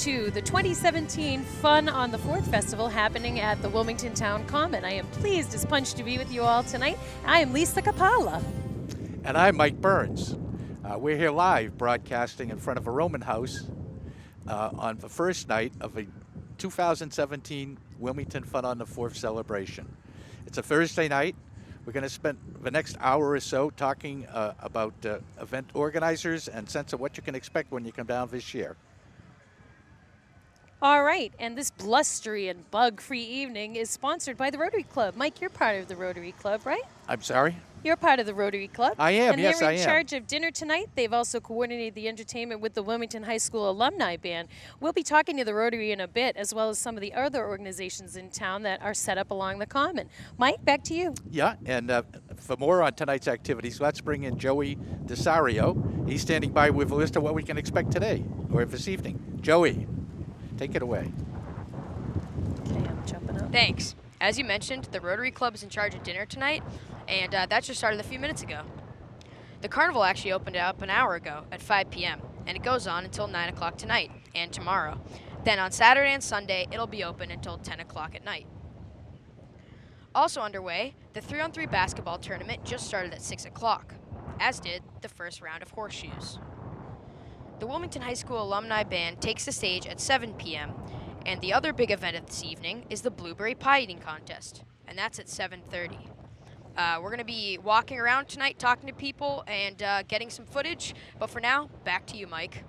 to the 2017 Fun on the 4th Festival happening at the Wilmington Town Common. I am pleased as punch to be with you all tonight. I am Lisa Kapala. And I'm Mike Burns. We're here live broadcasting in front of a Roman house on the first night of a 2017 Wilmington Fun on the 4th celebration. It's a Thursday night. We're going to spend the next hour or so talking about event organizers and sense of what you can expect when you come down this year. All right, and this blustery and bug-free evening is sponsored by the Rotary Club. Mike, you're part of the Rotary Club, right? I'm sorry? You're part of the Rotary Club. I am, yes, I am. And they're in charge of dinner tonight. They've also coordinated the entertainment with the Wilmington High School Alumni Band. We'll be talking to the Rotary in a bit, as well as some of the other organizations in town that are set up along the Common. Mike, back to you. Yeah, and for more on tonight's activities, let's bring in Joey DeSario. He's standing by with a list of what we can expect today, or this evening. Joey, take it away. Okay, I'm jumping up. Thanks. As you mentioned, the Rotary Club is in charge of dinner tonight, and that just started a few minutes ago. The carnival actually opened up an hour ago at 5 p.m., and it goes on until 9 o'clock tonight and tomorrow. Then on Saturday and Sunday, it'll be open until 10 o'clock at night. Also underway, the 3-on-3 basketball tournament just started at 6 o'clock, as did the first round of horseshoes. The Wilmington High School Alumni Band takes the stage at 7 p.m., and the other big event of this evening is the Blueberry Pie Eating Contest, and that's at 7:30. We're going to be walking around tonight, talking to people, and getting some footage. But for now, back to you, Mike.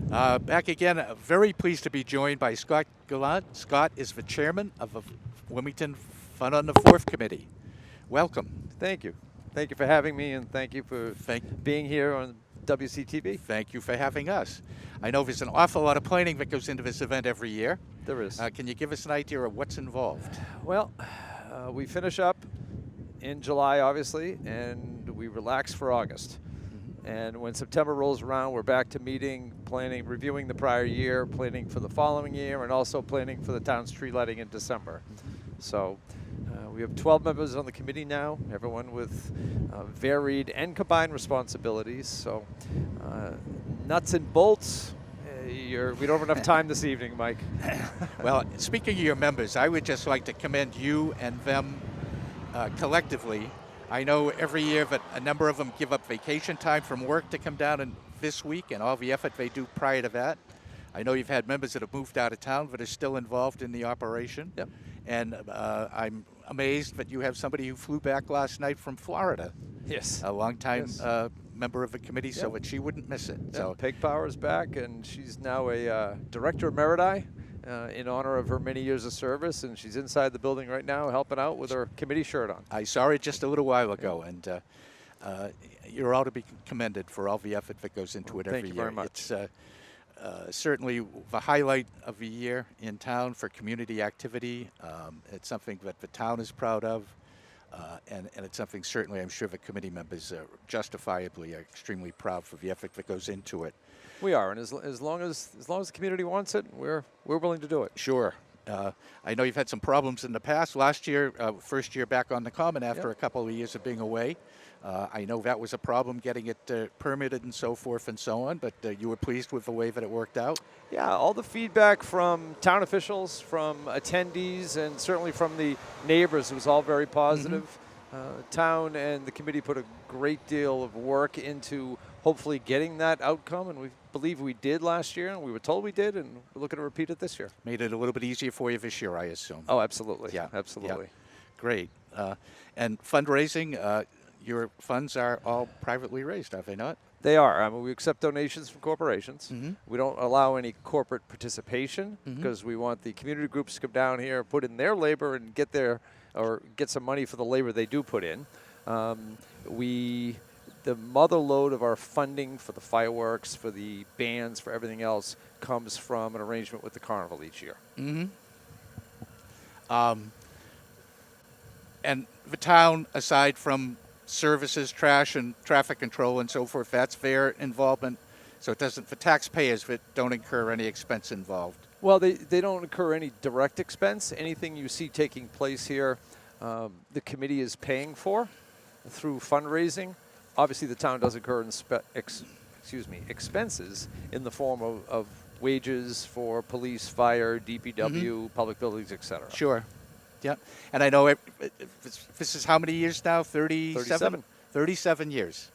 Back again, very pleased to be joined by Scott Gallant. Scott is the chairman of the Wilmington Fun on the 4th Committee. Welcome. Thank you. Thank you for having me, and thank you for being here on WCTV. Thank you for having us. I know there's an awful lot of planning that goes into this event every year. There is. Can you give us an idea of what's involved? Well, we finish up in July, obviously, and we relax for August. Mm-hmm. And when September rolls around, we're back to meeting, planning, reviewing the prior year, planning for the following year, and also planning for the town's tree lighting in December. Mm-hmm. So we have 12 members on the committee now, everyone with varied and combined responsibilities. So nuts and bolts. We don't have enough time this evening, Mike. Well, speaking of your members, I would just like to commend you and them collectively. I know every year that a number of them give up vacation time from work to come down this week, and all the effort they do prior to that. I know you've had members that have moved out of town that are still involved in the operation. Yep. And I'm amazed that you have somebody who flew back last night from Florida. Yes. A longtime member of the committee, so that she wouldn't miss it. Yep. So Peg Power's back, and she's now a director emeriti in honor of her many years of service, and she's inside the building right now helping out with her committee shirt on. I saw her just a little while ago, and you're all to be commended for all the effort that goes into it every year. Thank you very much. It's certainly the highlight of the year in town for community activity. It's something that the town is proud of, and it's something certainly I'm sure the committee members justifiably are extremely proud for the effort that goes into it. We are, and as long as the community wants it, we're willing to do it. Sure. I know you've had some problems in the past. Last year, first year back on the Common after a couple of years of being away. I know that was a problem getting it permitted and so forth and so on, but you were pleased with the way that it worked out? Yeah, all the feedback from town officials, from attendees, and certainly from the neighbors was all very positive. Mm-hmm. Town and the committee put a great deal of work into hopefully getting that outcome, and we believe we did last year, and we were told we did, and we're looking to repeat it this year. Made it a little bit easier for you this year, I assume. Oh, absolutely. Yeah, absolutely. Yeah. Great. And fundraising, your funds are all privately raised, are they not? They are. We accept donations from corporations. Mm-hmm. We don't allow any corporate participation because we want the community groups to come down here, put in their labor, and get some money for the labor they do put in. The mother load of our funding for the fireworks, for the bands, for everything else comes from an arrangement with the carnival each year. Mm-hmm. And the town, aside from services, trash and traffic control and so forth, that's their involvement. So it doesn't, for taxpayers, that don't incur any expense involved. Well, they don't incur any direct expense. Anything you see taking place here, the committee is paying for through fundraising. Obviously, the town does incur expenses in the form of wages for police, fire, DPW, public buildings, etc. Sure. Yeah. And I know this is how many years now? 37? 37 years.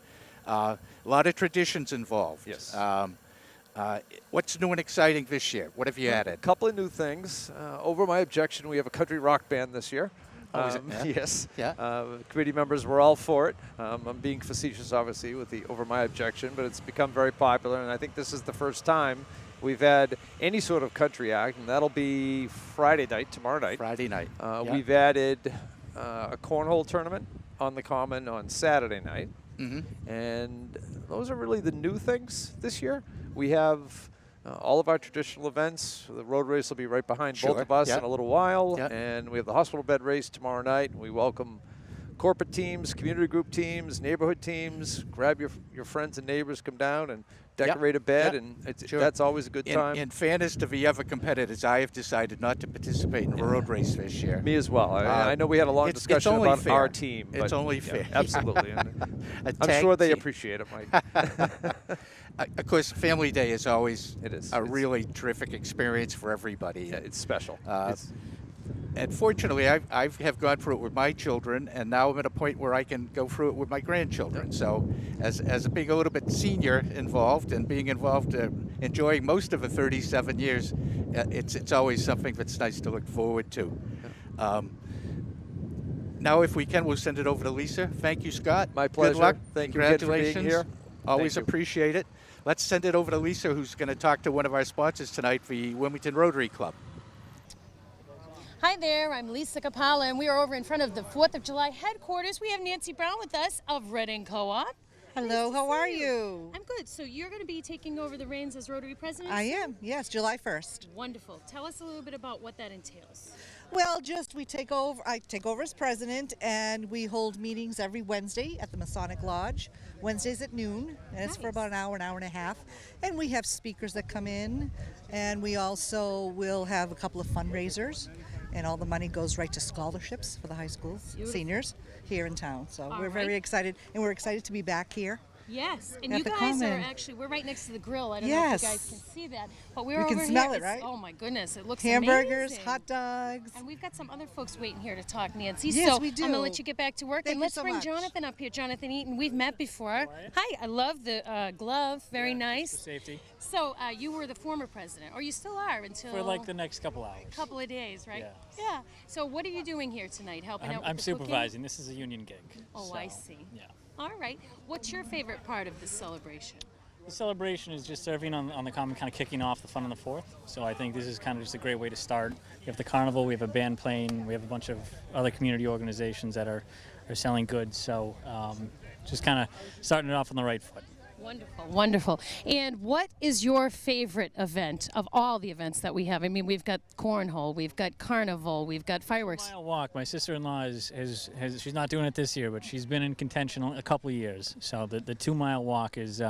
A lot of traditions involved. Yes. What's new and exciting this year? What have you added? A couple of new things. Over my objection, we have a country rock band this year. Oh, is it? Yeah. Yes. Yeah. Committee members were all for it. I'm being facetious, obviously, with the over my objection, but it's become very popular, and I think this is the first time we've had any sort of country act, and that'll be Friday night, tomorrow night. Friday night. Yeah. We've added a cornhole tournament on the Common on Saturday night, and those are really the new things this year. We have all of our traditional events. The road race will be right behind both of us in a little while, and we have the hospital bed race tomorrow night. We welcome corporate teams, community group teams, neighborhood teams. Grab your friends and neighbors, come down and decorate a bed, and that's always a good time. In fairness to the other competitors, I have decided not to participate in the road race this year. Me as well. I know we had a long discussion about our team. It's only fair. Absolutely. I'm sure they appreciate it, Mike. Of course, Family Day is always a really terrific experience for everybody. Yeah, it's special. And fortunately, I have gone through it with my children, and now I'm at a point where I can go through it with my grandchildren. So as being a little bit senior involved and being involved, enjoying most of the 37 years, it's always something that's nice to look forward to. Now, if we can, we'll send it over to Lisa. Thank you, Scott. My pleasure. Good luck. Thank you Congratulations. for being here. Always appreciate it. Let's send it over to Lisa, who's going to talk to one of our sponsors tonight, the Wilmington Rotary Club. Hi there, I'm Lisa Kapala, and we are over in front of the 4th of July headquarters. We have Nancy Brown with us of Reading Co-op. Hello, how are you? I'm good. So you're going to be taking over the reins as Rotary President? I am, yes, July 1st. Wonderful. Tell us a little bit about what that entails. Well, I take over as president, and we hold meetings every Wednesday at the Masonic Lodge, Wednesdays at noon, and it's for about an hour and a half. And we have speakers that come in, and we also will have a couple of fundraisers. And all the money goes right to scholarships for the high school seniors here in town. So we're very excited, and we're excited to be back here. Yes, and you guys are actually, we're right next to the grill. I don't know if you guys can see that, but we're over here. We can smell it, right? Oh my goodness, it looks hamburgers, amazing. hot dogs. And we've got some other folks waiting here to talk, Nancy. Yes, so we do. I'm gonna let you get back to work, and let's so bring much. Jonathan up here. Jonathan Eaton, we've met before. Hi, I love the glove, very nice. For safety. So you were the former president, or you still are until For like the next couple hours. Couple of days, right? Yeah. Yeah. So what are you doing here tonight? Helping out with I'm the supervising. This is a union gig. Oh, so, I see. Yeah. All right. What's your favorite part of this celebration? The celebration is just serving on the common, kind of kicking off the fun on the 4th. So I think this is kind of just a great way to start. We have the carnival, we have a band playing, we have a bunch of other community organizations that are selling goods. So just kind of starting it off on the right foot. Wonderful, wonderful. And what is your favorite event of all the events that we have? I mean, we've got cornhole, we've got carnival, we've got fireworks. Mile walk. My sister-in-law she's not doing it this year, but she's been in contention a couple of years. So the 2-mile walk is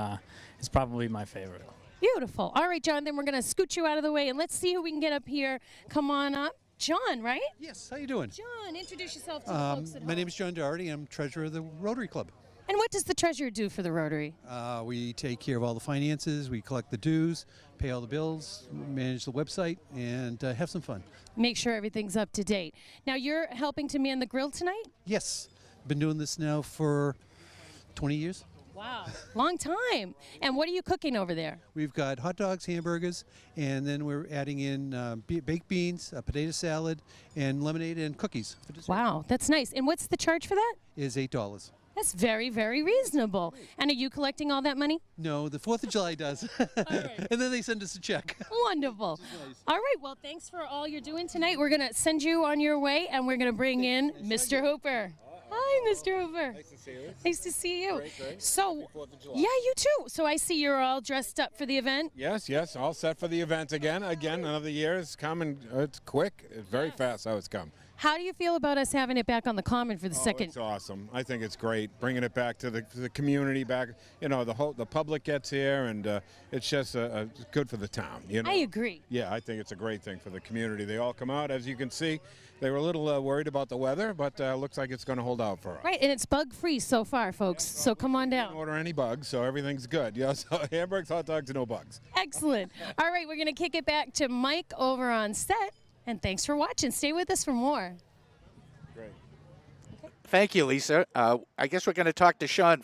probably my favorite. Beautiful. All right, John, then we're going to scoot you out of the way, and let's see who we can get up here. Come on up. John, right? Yes, how you doing? John, introduce yourself to the folks at home. My name is John Doherty. I'm treasurer of the Rotary Club. And what does the treasurer do for the Rotary? We take care of all the finances, we collect the dues, pay all the bills, manage the website, and have some fun. Make sure everything's up to date. Now, you're helping to man the grill tonight? Yes, been doing this now for 20 years. Wow, long time. And what are you cooking over there? We've got hot dogs, hamburgers, and then we're adding in baked beans, a potato salad, and lemonade and cookies for dessert. Wow, that's nice. And what's the charge for that? Is $8. That's very, very reasonable. And are you collecting all that money? No, the 4th of July does. And then they send us a check. Wonderful. All right, well, thanks for all you're doing tonight. We're going to send you on your way, and we're going to bring in Mr. Hooper. Hi, Mr. Hooper. Nice to see you. Nice to see you. Great. So, Happy 4th of July. yeah, you too. So I see you're all dressed up for the event. Yes, all set for the event again. Another year is coming. It's quick. It's very fast how it's come. How do you feel about us having it back on the Common for the second? It's awesome. I think it's great. Bringing it back to the community, back. You know, the public gets here, and it's just good for the town. You know. I agree. Yeah, I think it's a great thing for the community. They all come out, as you can see. They were a little worried about the weather, but looks like it's going to hold out for for us. Right, and it's bug-free so far, folks. So come on We didn't down. order any bugs, so everything's good. Yeah, so hamburgers, hot dogs, and no bugs. Excellent. All right, we're going to kick it back to Mike over on set. And thanks for watching. Stay with us for more. Great. Thank you, Lisa. I guess we're going to talk to Shaun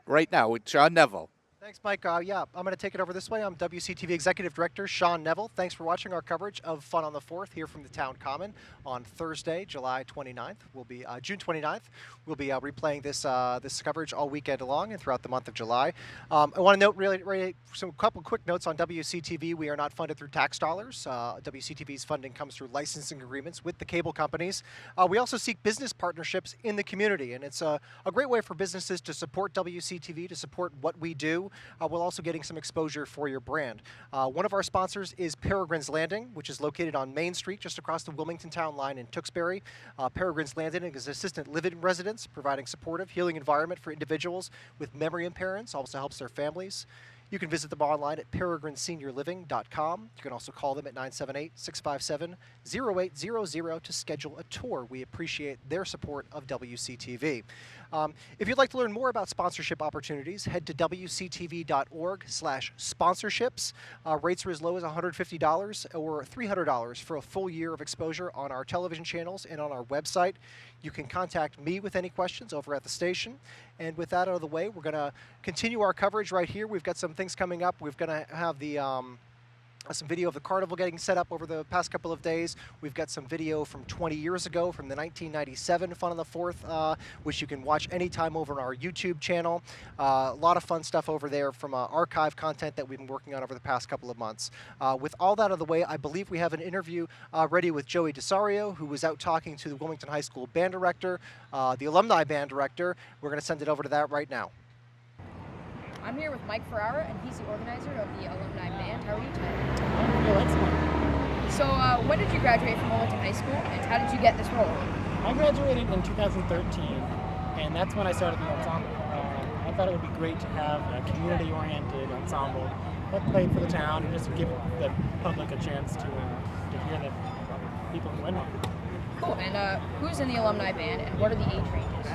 right now with Shaun Neville. Thanks, Mike. Yeah, I'm going to take it over this way. I'm WCTV Executive Director Shaun Neville. Thanks for watching our coverage of Fun on the 4th here from the Town Common on Thursday, July 29th. We'll be June 29th. We'll be replaying this coverage all weekend long and throughout the month of July. I want to note really some couple quick notes on WCTV. We are not funded through tax dollars. WCTV's funding comes through licensing agreements with the cable companies. We also seek business partnerships in the community, and it's a great way for businesses to support WCTV, to support what we do, while also getting some exposure for your brand. One of our sponsors is Peregrine's Landing, which is located on Main Street, just across the Wilmington Town line in Tewksbury. Peregrine's Landing is assisted living residence, providing supportive, healing environment for individuals with memory impairments, also helps their families. You can visit them online at peregrineseniorliving.com. You can also call them at 978-657-0800 to schedule a tour. We appreciate their support of WCTV. If you'd like to learn more about sponsorship opportunities, head to wctv.org/sponsorships. Rates are as low as $150 or $300 for a full year of exposure on our television channels and on our website. You can contact me with any questions over at the station. And with that out of the way, we're going to continue our coverage right here. We've got some things coming up. We're going to have the some video of the carnival getting set up over the past couple of days. We've got some video from 20 years ago from the 1997 Fun on the 4th, which you can watch anytime over on our YouTube channel. A lot of fun stuff over there from archive content that we've been working on over the past couple of months. With all that out of the way, I believe we have an interview ready with Joey DeSario, who was out talking to the Wilmington High School band director, the alumni band director. We're going to send it over to that right now. I'm here with Mike Ferrara, and he's the organizer of the alumni band. How are you tonight? I feel excellent. So, when did you graduate from Wilmington High School, and how did you get this role? I graduated in 2013, and that's when I started the ensemble. I thought it would be great to have a community-oriented ensemble that played for the town and just give the public a chance to hear the people who went on. Cool. And who's in the alumni band, and what are the age ranges?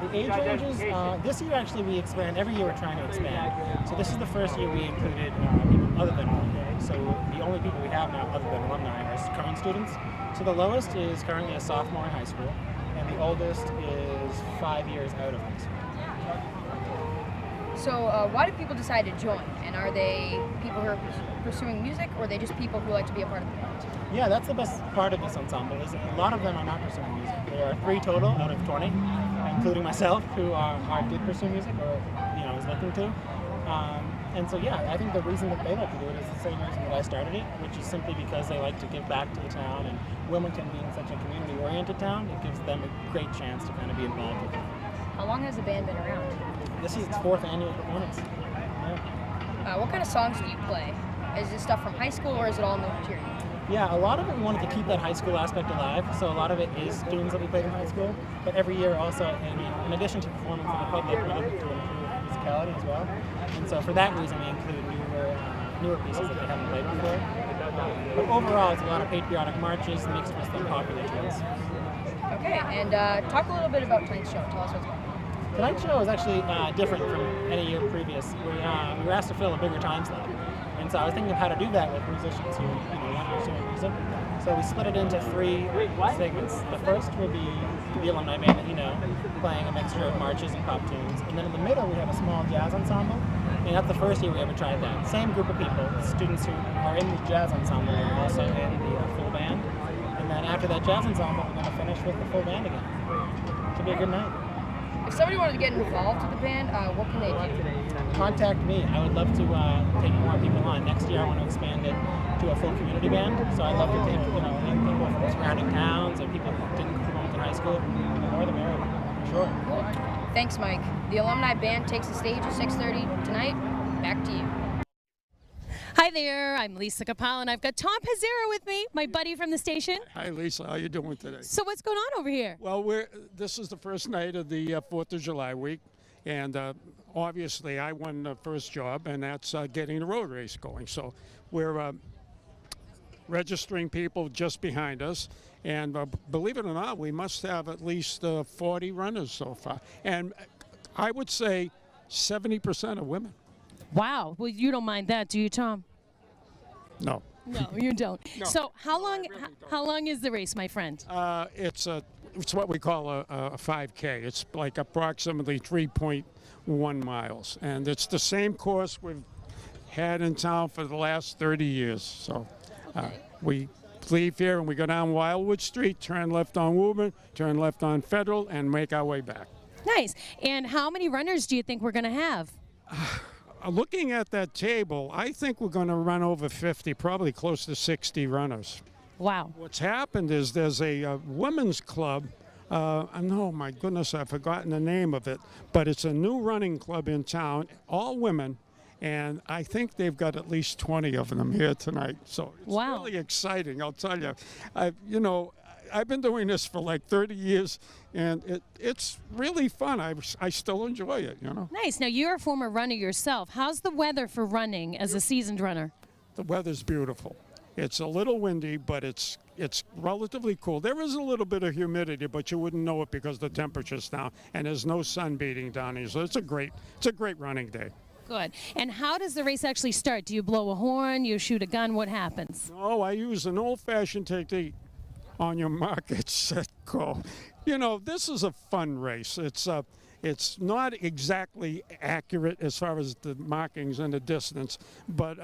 The age ranges, this year actually we expand. Every year we're trying to expand. So this is the first year we included people other than alumni. So the only people we have now other than alumni are current students. So the lowest is currently a sophomore in high school, and the oldest is 5 years out of high school. So why do people decide to join? And are they people who are pursuing music, or are they just people who like to be a part of the band? Yeah, that's the best part of this ensemble, is a lot of them are not pursuing music. There are 3 total out of 20, including myself, who did pursue music or is looking to. And so yeah, I think the reason that they like to do it is the same reason that I started it, which is simply because they like to give back to the town, and Wilmington being such a community-oriented town, it gives them a great chance to kind of be involved with it. How long has the band been around? This is its 4th annual performance. Yeah. What kind of songs do you play? Is this stuff from high school, or is it all new material? Yeah, a lot of it we wanted to keep that high school aspect alive, so a lot of it is tunes that we played in high school, but every year also, in addition to performing for the public, we're looking to improve musicality as well. And so for that reason, we include newer pieces that they haven't played before. But overall, it's a lot of patriotic marches mixed with some popular tunes. Okay, and talk a little bit about tonight's show. Tell us what's going on. Tonight's show is actually different from any year previous. We were asked to fill a bigger time slot. And so I was thinking of how to do that with musicians who want to pursue music. So we split it into 3 segments. The first will be the alumni band that you know, playing a mixture of marches and pop tunes. And then in the middle we have a small jazz ensemble. And that's the first year we ever tried that. Same group of people, students who are in the jazz ensemble and also in the full band. And then after that jazz ensemble, we're going to finish with the full band again. Should be a good night. If somebody wanted to get involved with the band, what can they do? Contact me. I would love to take more people on. Next year I want to expand it to a full community band. So I'd love to take in people from surrounding towns and people who didn't come home to high school. The more the merrier, for sure. Cool. Thanks, Mike. The alumni band takes the stage at 6:30 tonight. Back to you. Hi there, I'm Lisa Kapala, and I've got Tom Pizzera with me, my buddy from the station. Hi, Lisa. How you doing today? So what's going on over here? Well, this is the first night of the 4th of July week, and obviously I won the first job, and that's getting the road race going. So we're registering people just behind us. And believe it or not, we must have at least 40 runners so far. And I would say 70% are women. Wow. Well, you don't mind that, do you, Tom? No. No, you don't. No. So how long? really don't. How long is the race, my friend? It's what we call a 5K. It's like approximately 3.1 miles. And it's the same course we've had in town for the last 30 years. So we leave here and we go down Wildwood Street, turn left on Woburn, turn left on Federal, and make our way back. Nice. And how many runners do you think we're going to have? Looking at that table, I think we're going to run over 50, probably close to 60 runners. Wow. What's happened is there's a women's club. No, my goodness, I've forgotten the name of it. But it's a new running club in town, all women. And I think they've got at least 20 of them here tonight. So it's Wow. really exciting, I'll tell you. I've been doing this for like 30 years, and it's really fun. I still enjoy it, Nice. Now, you're a former runner yourself. How's the weather for running as a seasoned runner? The weather's beautiful. It's a little windy, but it's relatively cool. There is a little bit of humidity, but you wouldn't know it because the temperature's down, and there's no sun beating down here. So it's a great running day. Good. And how does the race actually start? Do you blow a horn? You shoot a gun? What happens? No, I use an old-fashioned technique. On your mark, get set, go. This is a fun race. It's not exactly accurate as far as the markings and the distance, but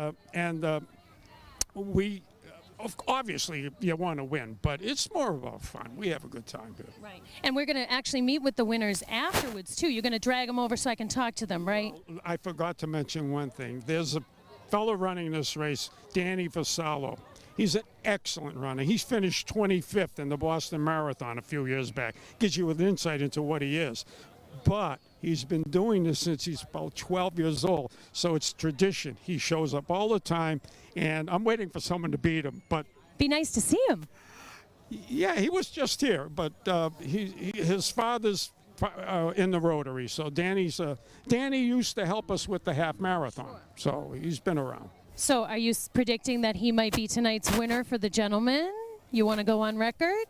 obviously you want to win, but it's more about fun. We have a good time here. Right. And we're going to actually meet with the winners afterwards too. You're going to drag them over so I can talk to them, right? Well, I forgot to mention one thing. There's a fellow running this race, Danny Vasallo. He's an excellent runner. He's finished 25th in the Boston Marathon a few years back. Gives you an insight into what he is. But he's been doing this since he's about 12 years old, so it's tradition. He shows up all the time, and I'm waiting for someone to beat him. But be nice to see him. Yeah, he was just here, but his father's in the Rotary, so Danny used to help us with the half marathon, so he's been around. So are you predicting that he might be tonight's winner for the gentleman? You want to go on record?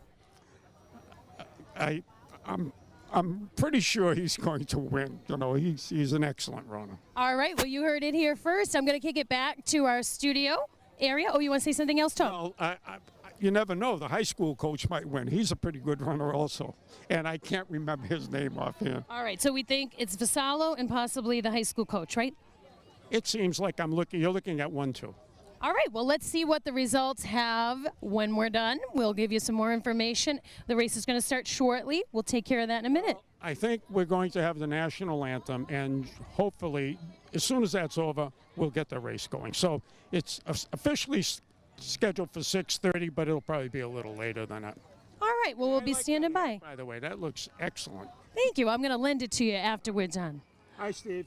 I'm pretty sure he's going to win. He's an excellent runner. All right. Well, you heard it here first. I'm going to kick it back to our studio area. Oh, you want to say something else, Tom? Well, you never know. The high school coach might win. He's a pretty good runner also. And I can't remember his name offhand. All right. So we think it's Vasallo and possibly the high school coach, right? It seems like you're looking at 1-2. All right, well, let's see what the results have when we're done. We'll give you some more information. The race is going to start shortly. We'll take care of that in a minute. I think we're going to have the national anthem, and hopefully, as soon as that's over, we'll get the race going. So it's officially scheduled for 6:30, but it'll probably be a little later than that. All right, well, we'll be standing by. By the way, that looks excellent. Thank you. I'm going to lend it to you after we're done. Hi, Steve.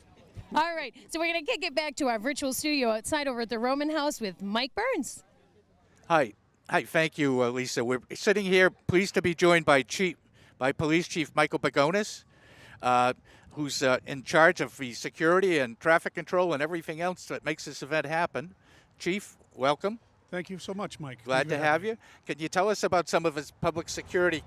All right, so we're going to kick it back to our virtual studio outside over at the Roman House with Mike Burns. Hi, thank you, Lisa. We're sitting here pleased to be joined by Police Chief Michael Bagonis, who's in charge of the security and traffic control and everything else that makes this event happen. Chief, welcome. Thank you so much, Mike. Glad to have you. Can you tell us about some of his public security,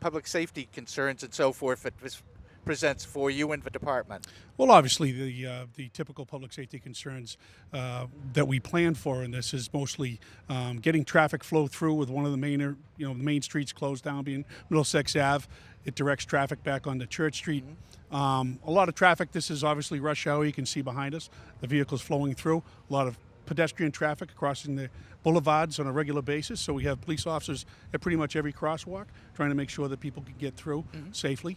public safety concerns and so forth that this presents for you and the department? Well, obviously, the typical public safety concerns that we plan for in this is mostly getting traffic flow through with one of the main streets closed down, being Middlesex Ave. It directs traffic back onto Church Street. Mm-hmm. A lot of traffic. This is obviously rush hour. You can see behind us the vehicles flowing through. A lot of pedestrian traffic crossing the boulevards on a regular basis, so we have police officers at pretty much every crosswalk trying to make sure that people can get through safely.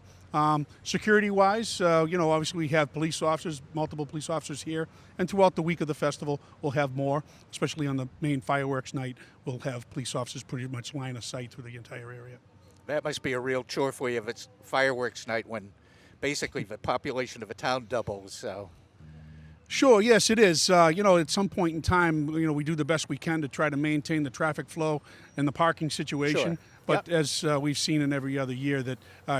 Security-wise, obviously we have police officers, multiple police officers here, and throughout the week of the festival we'll have more, especially on the main fireworks night. We'll have police officers pretty much line of sight through the entire area. That must be a real chore for you if it's fireworks night when basically the population of a town doubles, so... Sure, yes, it is. At some point in time, we do the best we can to try to maintain the traffic flow and the parking situation. Sure. But as we've seen in every other year, that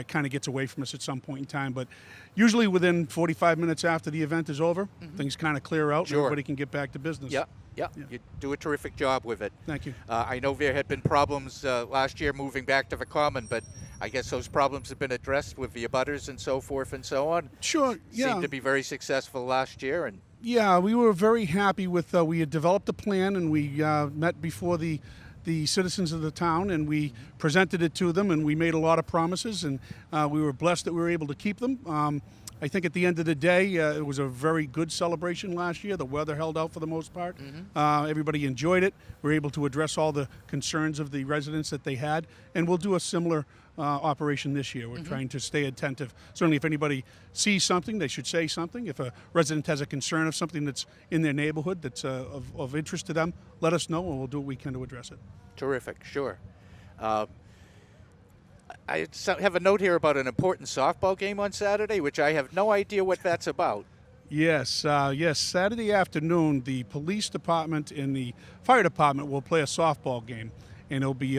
kind of gets away from us at some point in time. But usually within 45 minutes after the event is over, things kind of clear out and everybody can get back to business. Yep. Yeah, you do a terrific job with it. Thank you. I know there had been problems last year moving back to the Common, but I guess those problems have been addressed with the abutters and so forth and so on. Sure, yeah. Seemed to be very successful last year. And Yeah, we were very happy with, we had developed a plan, and we met before the citizens of the town, and we presented it to them, and we made a lot of promises, and we were blessed that we were able to keep them. I think at the end of the day, it was a very good celebration last year. The weather held out for the most part. Everybody enjoyed it. We were able to address all the concerns of the residents that they had, and we'll do a similar operation this year. We're trying to stay attentive. Certainly, if anybody sees something, they should say something. If a resident has a concern of something that's in their neighborhood that's of interest to them, let us know, and we'll do what we can to address it. terrific, sure. I have a note here about an important softball game on Saturday, which I have no idea what that's about. Yes, yes. Saturday afternoon, the police department and the fire department will play a softball game, and it'll be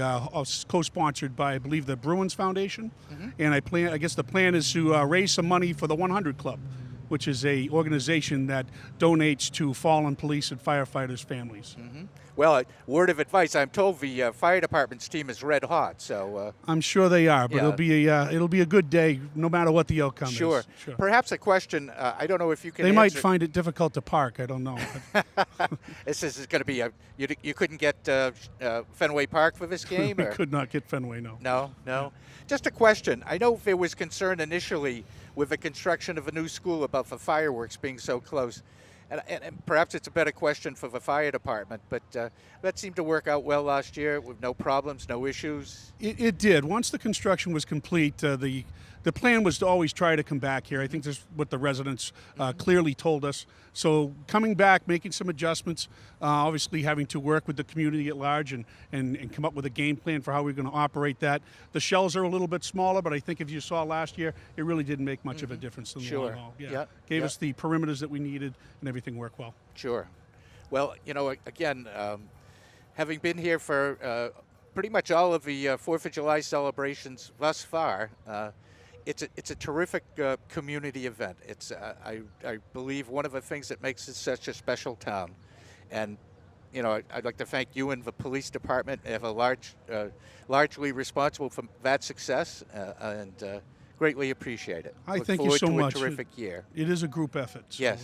co-sponsored by, I believe, the Bruins Foundation. And I guess the plan is to raise some money for the 100 Club, which is a organization that donates to fallen police and firefighters' families. Well, word of advice, I'm told the fire department's team is red hot, so... I'm sure they are, but yeah. it'll be a good day, no matter what the outcome Sure. is. Sure. Perhaps a question, I don't know if you can They might answer. find it difficult to park, I don't know. This is going to be you couldn't get Fenway Park for this game? We Or? could not get Fenway, no. No. Just a question. I know there was concern initially with the construction of a new school about the fireworks being so close. And perhaps it's a better question for the fire department, but that seemed to work out well last year with no problems, no issues. It did. Once the construction was complete, the plan was to always try to come back here. I think that's what the residents clearly told us. So coming back, making some adjustments, obviously having to work with the community at large and come up with a game plan for how we're going to operate that. The shells are a little bit smaller, but I think if you saw last year, it really didn't make much of a difference in the long haul. Yeah. Gave us the perimeters that we needed, and everything worked well. Sure. Well, again, having been here for pretty much all of the 4th of July celebrations thus far, it's a terrific community event. It's I believe one of the things that makes it such a special town, and I'd like to thank you and the police department. They have a largely responsible for that success, and greatly appreciate it. I Look thank you forward so to much. A terrific year. It is a group effort. So, Yes.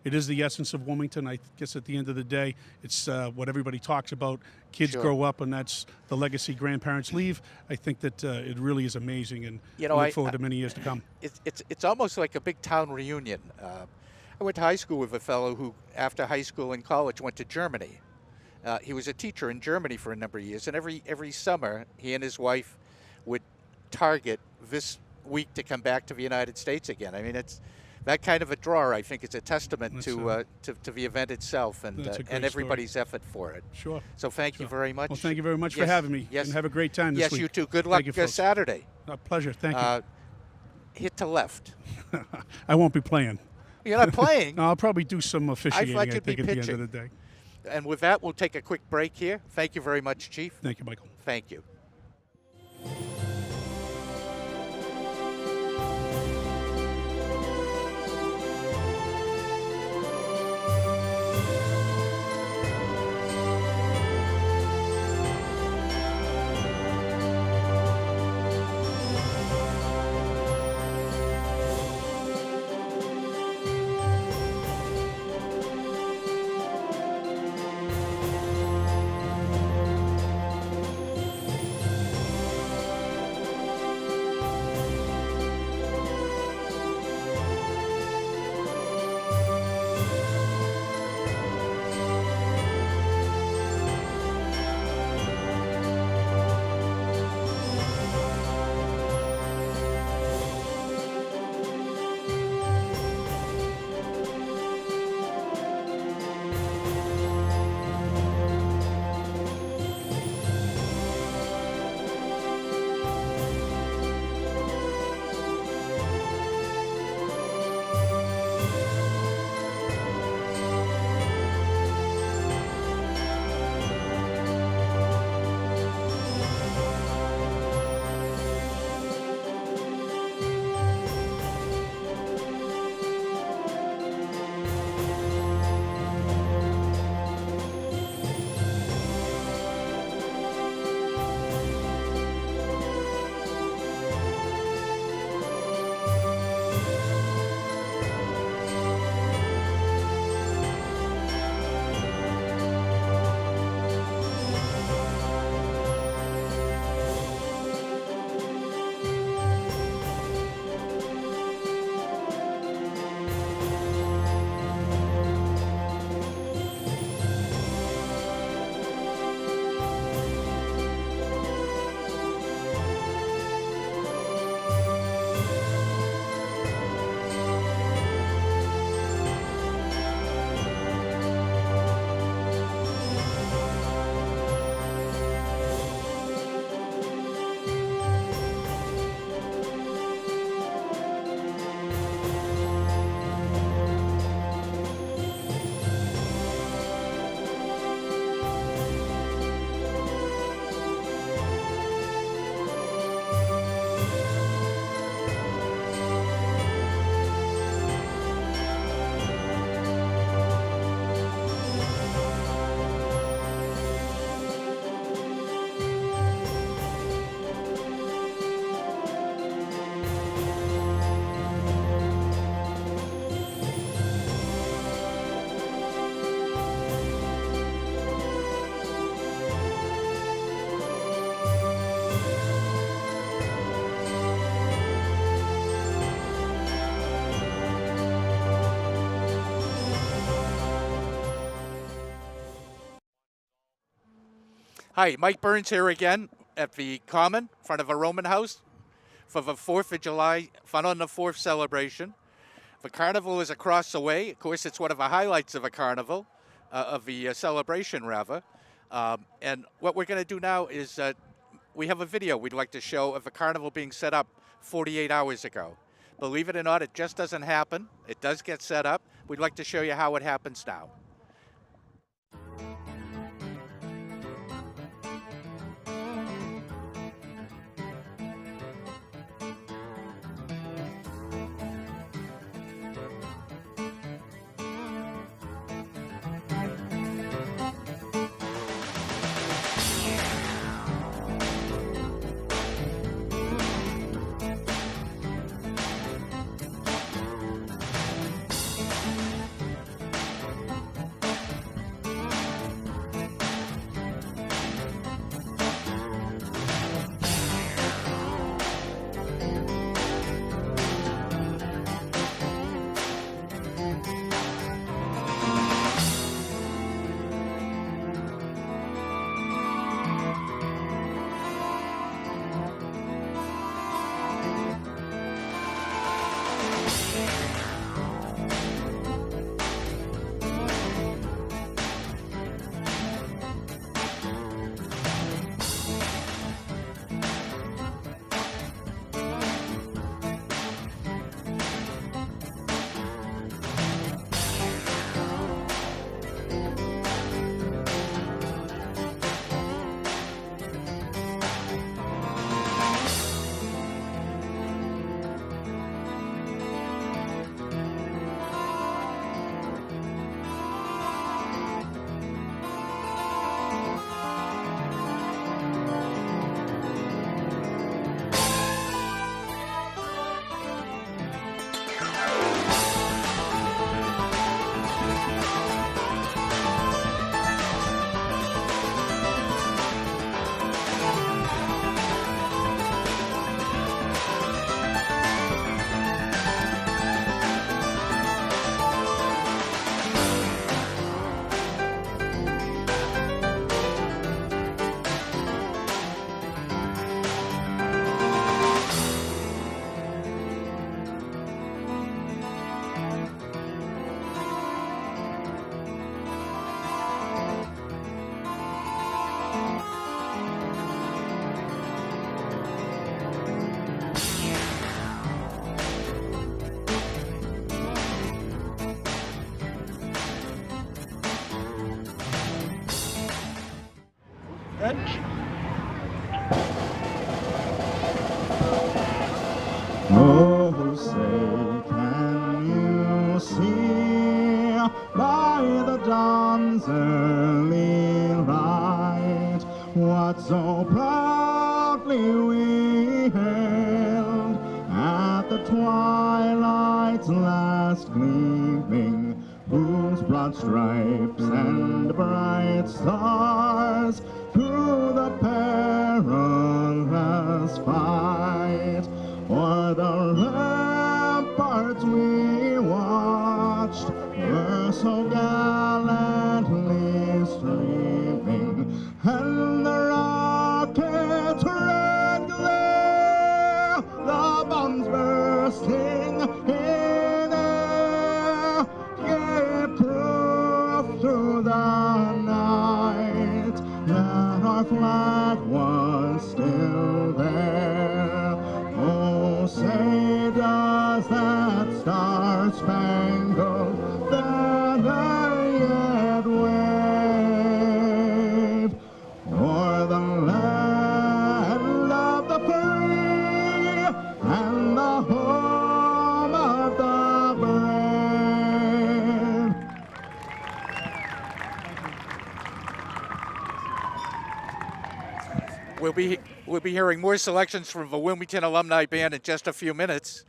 It is the essence of Wilmington. I guess at the end of the day, it's what everybody talks about. Kids Sure. grow up, and that's the legacy grandparents leave. I think that it really is amazing, and I look forward to many years to come. It's almost like a big town reunion. I went to high school with a fellow who, after high school and college, went to Germany. He was a teacher in Germany for a number of years, and every summer, he and his wife would target this week to come back to the United States again. I mean, it's that kind of a draw. I think it's a testament to the event itself and everybody's effort for it. Sure. So thank you very much. Well, thank you very much for Yes, having me. yes. And have a great time this Yes, week. you too. Good luck Thank you, folks. Saturday. A pleasure. Thank you. Hit to left. I won't be playing. You're not playing? No, I'll probably do some officiating, I you'd be think, at the end pitching. of the day. And with that, we'll take a quick break here. Thank you very much, Chief. Thank you, Michael. Thank you. Hi, Mike Burns here again at the Common, in front of a Roman house for the 4th of July Fun on the 4th celebration. The carnival is across the way. Of course, it's one of the highlights of a carnival, of the celebration rather. And what we're going to do now is we have a video we'd like to show of the carnival being set up 48 hours ago. Believe it or not, it just doesn't happen. It does get set up. We'd like to show you how it happens now. Oh, say, can you see by the dawn's early light what so proudly we hailed at the twilight's last gleaming, whose broad stripes and bright stars through the perilous fight o'er the ramparts we watched were so gallantly streaming, and the rocket's red glare, the bombs bursting in air, gave proof through the night that our flag was still there. Oh, say does that star-spangled banner yet wave o'er the land of the free and the home of the brave? We'll be hearing more selections from the Wilmington Alumni Band in just a few minutes.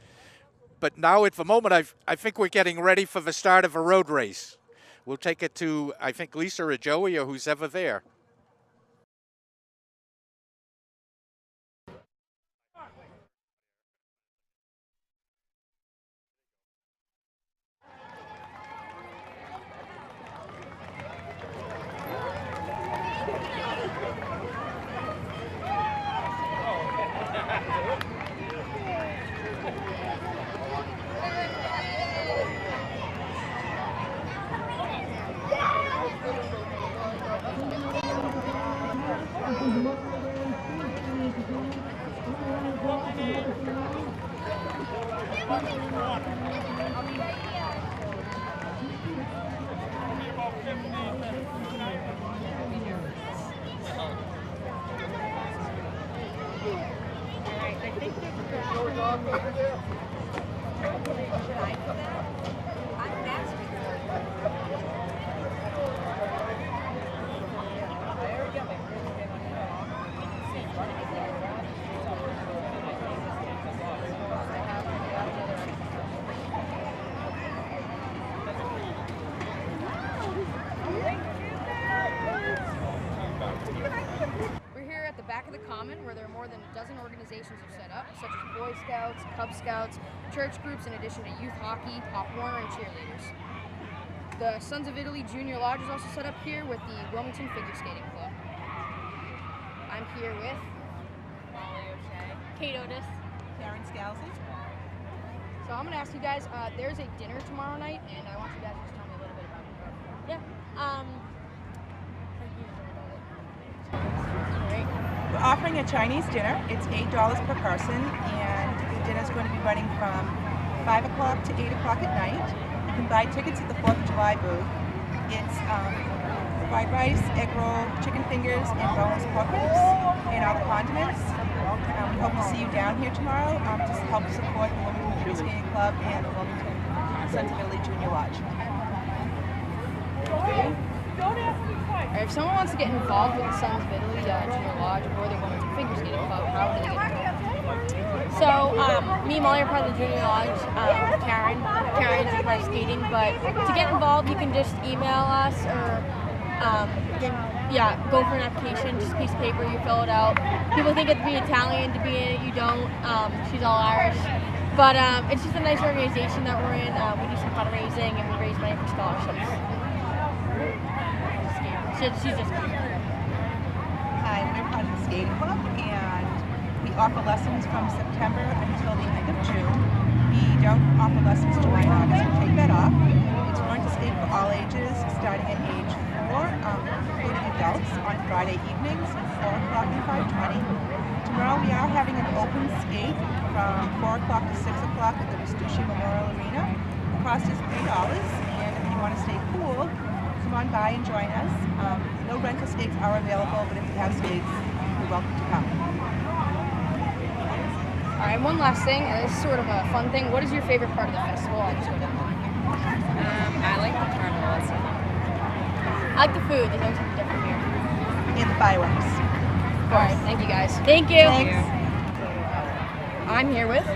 But now at the moment, I think we're getting ready for the start of a road race. We'll take it to, I think, Lisa or Joey or who's ever there. We're here at the back of the Common where there are more than a dozen organizations are set up, such as Boy Scouts, Cub Scouts, church groups, in addition to youth hockey, Pop Warner, and cheerleaders. The Sons of Italy Junior Lodge is also set up here with the Wilmington Figure Skating Club. I'm here with Molly O'Shea, Kate Otis, Karen Scalzi. So I'm going to ask you guys, there's a dinner tomorrow night, and I want you guys to just tell me a little bit about it. Yeah. We're offering a Chinese dinner. It's $8 per person, and the dinner is going to be running from 5 o'clock to 8 o'clock at night. You can buy tickets at the 4th of July booth. It's fried rice, egg roll, chicken fingers, and boneless pork ribs, and all the condiments. We hope to see you down here tomorrow to help support the Wilmington Figure Skating Club and the Wilmington Sons of Italy Junior Lodge. If someone wants to get involved with the Sons of Italy Junior Lodge or the Wilmington Figure Skating Club, how would they get involved? So, me and Molly are part of the Junior Lodge. Karen's a part of skating, but to get involved, you can just email us or, go for an application, just a piece of paper, you fill it out. People think it to be Italian, to be in it, you don't. She's all Irish. But it's just a nice organization that we're in. We do some fundraising and we raise money for scholarships. She's just Hi, we're part of the skating club, and we offer lessons from September until the end of June. We don't offer lessons July and August. We take that off. It's Learn to Skate for all ages, starting at age 4, including adults, on Friday evenings at 4 o'clock and 5:20. Tomorrow we are having an open skate from 4 o'clock to 6 o'clock at the Restucci Memorial Arena. The cost is $3, and if you want to stay cool, come on by and join us. No rental skates are available, but if you have skates, you're welcome to come. All right, one last thing, and this is sort of a fun thing. What is your favorite part of the festival? I'll just go down there. I like the carnival. It's fun. I like the food. There's always something different here. And the fireworks. All right, thank you guys. Thank you. Thanks. I'm here with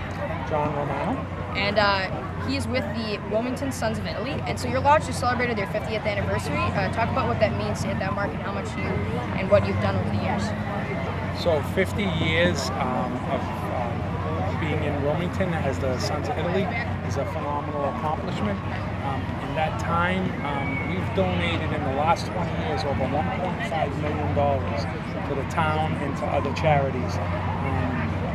John Romano. and he is with the Wilmington Sons of Italy. And so your lodge just celebrated their 50th anniversary. Talk about what that means to hit that mark and how much you and what you've done over the years. So 50 years of being in Wilmington as the Sons of Italy is a phenomenal accomplishment. In that time, we've donated in the last 20 years over $1.5 million to the town and to other charities.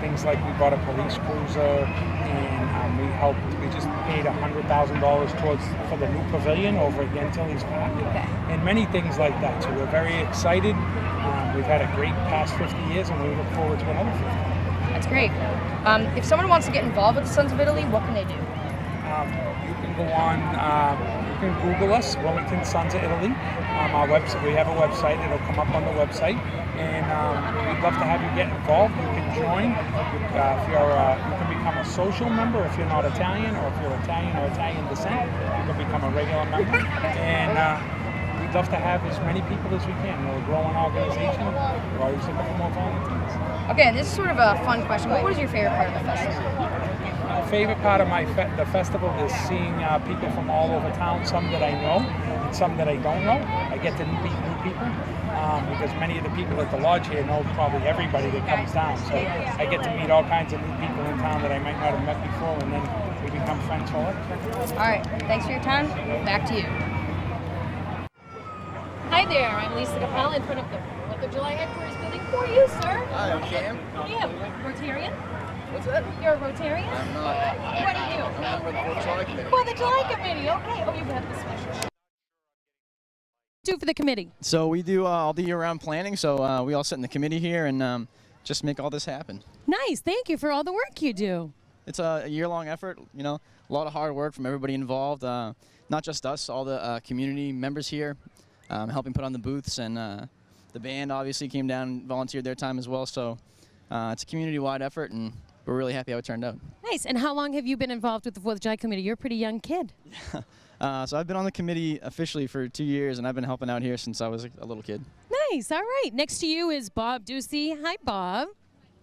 Things like we bought a police cruiser, and we just paid $100,000 for the new pavilion over at Gentili's Park, and many things like that. So we're very excited. We've had a great past 50 years, and we look forward to another 50. That's great. If someone wants to get involved with the Sons of Italy, what can they do? You can go on, you can Google us, Wilmington Sons of Italy. Our website, we have a website, it'll come up on the website, and we'd love to have you get involved. You can join. You can become a social member if you're not Italian, or if you're Italian or Italian descent, you can become a regular member. And we'd love to have as many people as we can. We're a growing organization. We're always looking for more volunteers. Okay, this is sort of a fun question, but what is your favorite part of the festival? My favorite part of the festival is seeing people from all over town, some that I know and some that I don't know. I get to meet new people because many of the people at the lodge here know probably everybody that comes down. So I get to meet all kinds of new people in town that I might not have met before, and then we become friends for life. All right, thanks for your time. Back to you. Hi there, I'm Lisa Kapala in front of the 4th of July headquarters building for you, sir. Hi, I'm Cam. What are you? Rotarian? What's that? You're a Rotarian? I'm not. What are you? I'm for the 4th of July committee. For the July committee, okay. Oh, you have the special. Do for the committee. So we do all the year-round planning, so we all sit in the committee here and just make all this happen. Nice, thank you for all the work you do. it's a year-long effort. You know, a lot of hard work from everybody involved. Not just us, all the community members here, helping put on the booths, and the band obviously came down and volunteered their time as well. So it's a community-wide effort, and we're really happy how it turned out. Nice. And how long have you been involved with the 4th of July committee? You're a pretty young kid. So I've been on the committee officially for 2 years, and I've been helping out here since I was a little kid. Nice. All right. Next to you is Bob Ducey. Hi, Bob.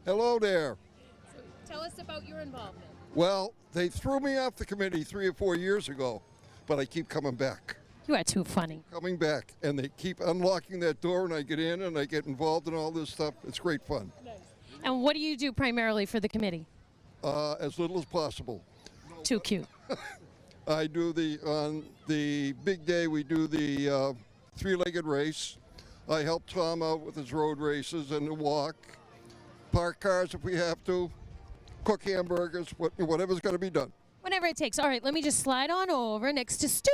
Hello there. Tell us about your involvement. Well, they threw me off the committee 3 or 4 years ago, but I keep coming back. You are too funny. Coming back, and they keep unlocking that door, and I get in, and I get involved in all this stuff. It's great fun. And what do you do primarily for the committee? As little as possible. Too cute. I do on the big day, we do the three-legged race. I help Tom out with his road races and the walk. Park cars if we have to. Cook hamburgers, whatever's got to be done. Whatever it takes. All right, let me just slide on over next to Stu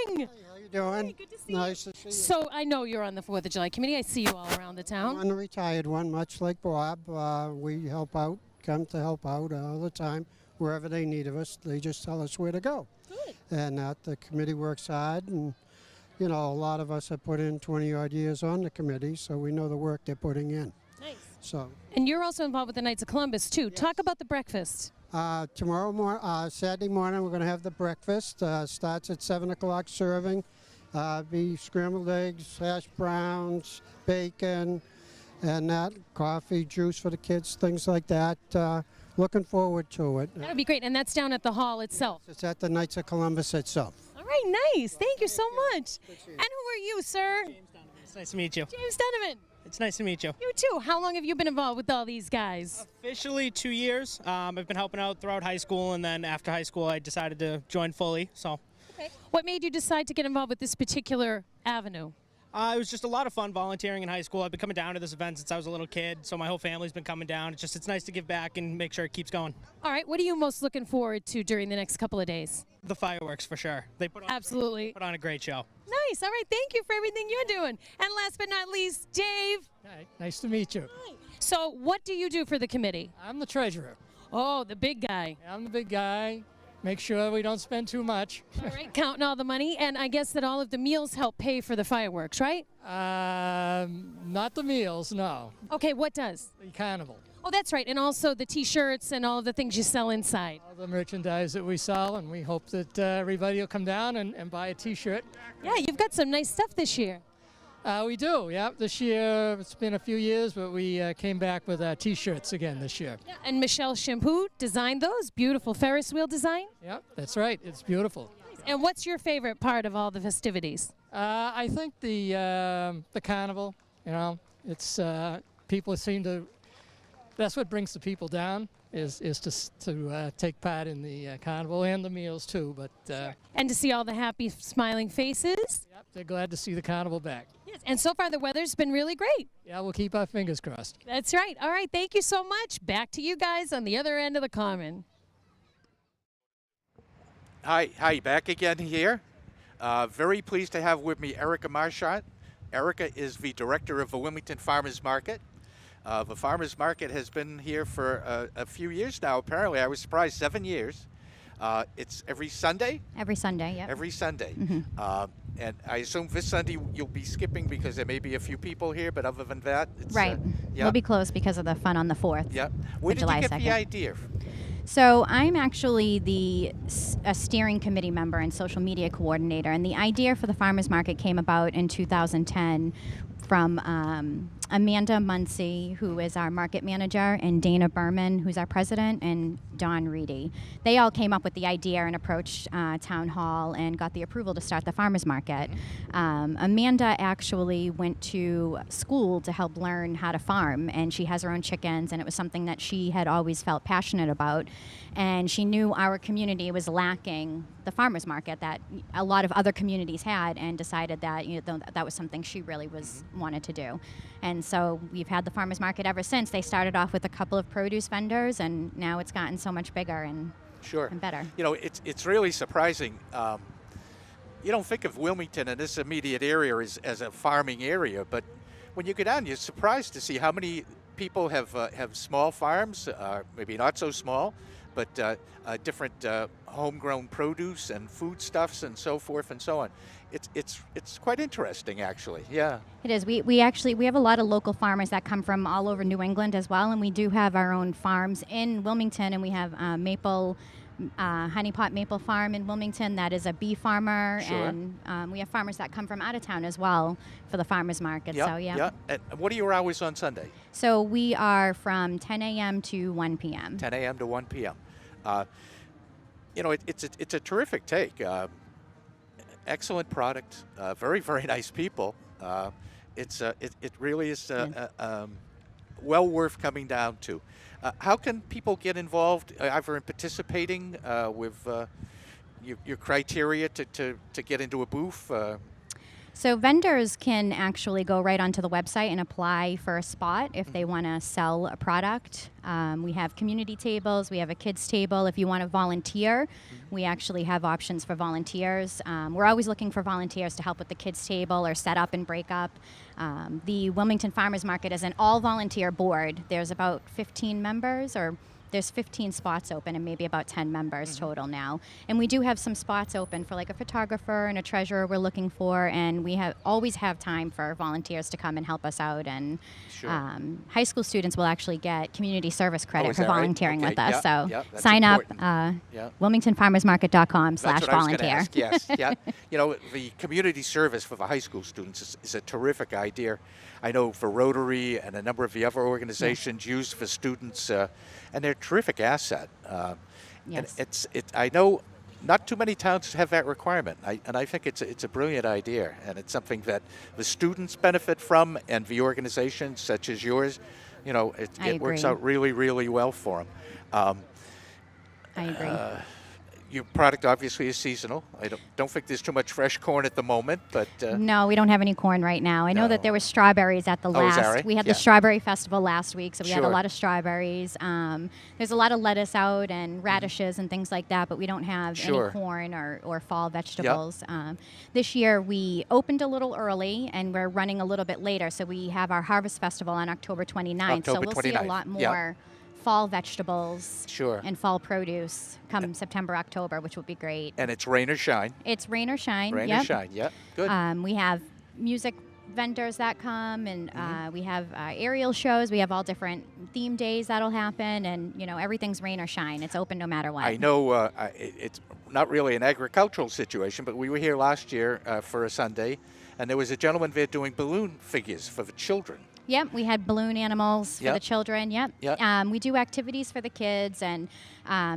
Ring. Hey, how you doing? Hey, good to see nice you. to see you. So I know you're on the 4th of July committee. I see you all around the town. I'm a retired one, much like Bob. We help out, come to help out all the time. Wherever they need of us, they just tell us where to go. Good. And the committee works hard, and you know, a lot of us have put in 20-odd years on the committee, so we know the work they're putting in. Nice. So. And you're also involved with the Knights of Columbus, too. Yes. Talk about the breakfast. Saturday morning, we're going to have the breakfast. Starts at 7 o'clock serving. Be scrambled eggs, hash browns, bacon, and that, coffee, juice for the kids, things like that. Looking forward to it. That would be great. And that's down at the hall itself. It's at the Knights of Columbus itself. All right, nice. Thank you so much. And who are you, sir? James Donovan. It's nice to meet you. James Donovan. It's nice to meet you. You too. How long have you been involved with all these guys? Officially 2 years. I've been helping out throughout high school, and then after high school I decided to join fully. So. Okay. What made you decide to get involved with this particular avenue? It was just a lot of fun volunteering in high school. I've been coming down to this event since I was a little kid, so my whole family's been coming down. It's nice to give back and make sure it keeps going. All right, what are you most looking forward to during the next couple of days? The fireworks, for sure. They put on Absolutely. Put on a great show. Nice. All right, thank you for everything you're doing. And last but not least, Dave. Hi, nice to meet you. Hi. So what do you do for the committee? I'm the treasurer. Oh, the big guy. I'm the big guy. Make sure we don't spend too much. All right, counting all the money, and I guess that all of the meals help pay for the fireworks, right? Not the meals, no. Okay, what does? The carnival. Oh, that's right, and also the T-shirts and all of the things you sell inside. All the merchandise that we sell, and we hope that everybody will come down and buy a T-shirt. Yeah, you've got some nice stuff this year. We do, yeah. This year, it's been a few years, but we came back with T-shirts again this year. Yeah, and Michelle Shampoo designed those. Beautiful Ferris wheel design. Yeah, that's right. It's beautiful. And what's your favorite part of all the festivities? I think the carnival, you know, it's people seem to, that's what brings the people down. Is to take part in the carnival and the meals too, but and to see all the happy, smiling faces. Yep, they're glad to see the carnival back. Yes, and so far the weather's been really great. Yeah, we'll keep our fingers crossed. That's right. All right, thank you so much. Back to you guys on the other end of the common. Hi, back again here. Very pleased to have with me Erica Marchant. Erica is the director of the Wilmington Farmers Market. The farmers market has been here for a few years now, apparently. I was surprised, 7 years. It's every Sunday? Every Sunday, yeah. Every Sunday. Mm-hmm. And I assume this Sunday you'll be skipping because there may be a few people here, but other than that, it's... Right. Yeah. We'll be closed because of the fun on the 4th. Yeah. Where did July you get 2nd. the idea? So I'm actually a steering committee member and social media coordinator, and the idea for the farmers market came about in 2010 from Amanda Muncie, who is our market manager, and Dana Berman, who's our president, and Don Reedy. They all came up with the idea and approached Town Hall and got the approval to start the farmers market. Amanda actually went to school to help learn how to farm, and she has her own chickens, and it was something that she had always felt passionate about. And she knew our community was lacking the farmers market that a lot of other communities had, and decided that that was something she really wanted to do. And so we've had the farmers market ever since. They started off with a couple of produce vendors, and now it's gotten so much bigger and better. You know, it's really surprising. You don't think of Wilmington and this immediate area as a farming area, but when you go down, you're surprised to see how many people have small farms, maybe not so small, but different homegrown produce and foodstuffs and so forth and so on. It's quite interesting, actually. Yeah. It is. We have a lot of local farmers that come from all over New England as well, and we do have our own farms in Wilmington, and we have Honey Pot Maple Farm in Wilmington that is a bee farmer, Sure. and we have farmers that come from out of town as well for the farmers market. Yeah, So yeah. yeah. And what are your hours on Sunday? So we are from 10 a.m. to 1 p.m. 10 a.m. to 1 p.m. It's a terrific take. Excellent product. Very, very nice people. It really is well worth coming down to. How can people get involved, either in participating with your criteria to get into a booth? So vendors can actually go right onto the website and apply for a spot if they want to sell a product. We have community tables. We have a kids table. If you want to volunteer, we actually have options for volunteers. We're always looking for volunteers to help with the kids table or set up and break up. The Wilmington Farmers Market is an all-volunteer board. There's about 15 members, or there's 15 spots open and maybe about 10 members total now. And we do have some spots open for like a photographer and a treasurer we're looking for, and we always have time for volunteers to come and help us out. And Sure. High school students will actually get community service credit is for that right? volunteering Okay, with us. yeah, So yeah, that's sign important. up, Yeah. WilmingtonFarmersMarket.com/volunteer. That's what I was going to ask. Yes, yeah. The community service for the high school students is a terrific idea. I know for Rotary and a number of the other organizations used for students, and they're a terrific asset. Yes. And I know not too many towns have that requirement, and I think it's a brilliant idea, and it's something that the students benefit from, and the organizations such as yours, it works agree. out really, really well for them. I agree. Your product obviously is seasonal. I don't think there's too much fresh corn at the moment, but No, we don't have any corn right now. I know that there was strawberries at the Oh, is last. that right? We had Yeah. the strawberry festival last week, so we had a Sure. lot of strawberries. There's a lot of lettuce out and radishes and things like that, but we don't have Sure. any corn or fall vegetables. This year we opened a little early and we're running a little bit later, so we have our harvest festival on October 29th. So October we'll see a 29th. lot Yeah. more fall vegetables Sure. and fall produce come September, October, which will be great. and it's rain or shine. It's rain or shine. Rain yep. or shine. Yeah, good. We have music vendors that come, and we have aerial shows. We have all different theme days that'll happen, and everything's rain or shine. It's open no matter what. I know it's not really an agricultural situation, but we were here last year for a Sunday, and there was a gentleman there doing balloon figures for the children. Yep, we had balloon animals for Yep. the children. Yep. Yep. We do activities for the kids, and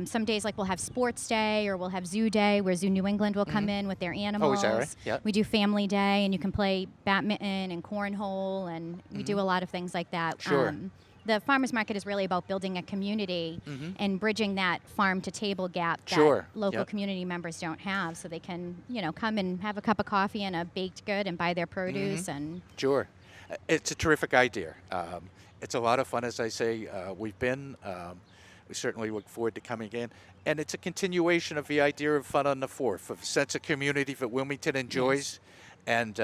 some days like we'll have sports day or we'll have zoo day, where Zoo New England will come in with their animals. Oh, is that right? Yep. We do family day, and you can play badminton and cornhole, and we do a lot of things like that. Sure. The farmers market is really about building a community and bridging that farm to table gap that Sure. local Yep. community members don't have, so they can come and have a cup of coffee and a baked good and buy their produce. And Sure. It's a terrific idea. It's a lot of fun, as I say. We've been. We certainly look forward to coming in. And it's a continuation of the idea of Fun on the 4th, of a sense of community that Wilmington enjoys. And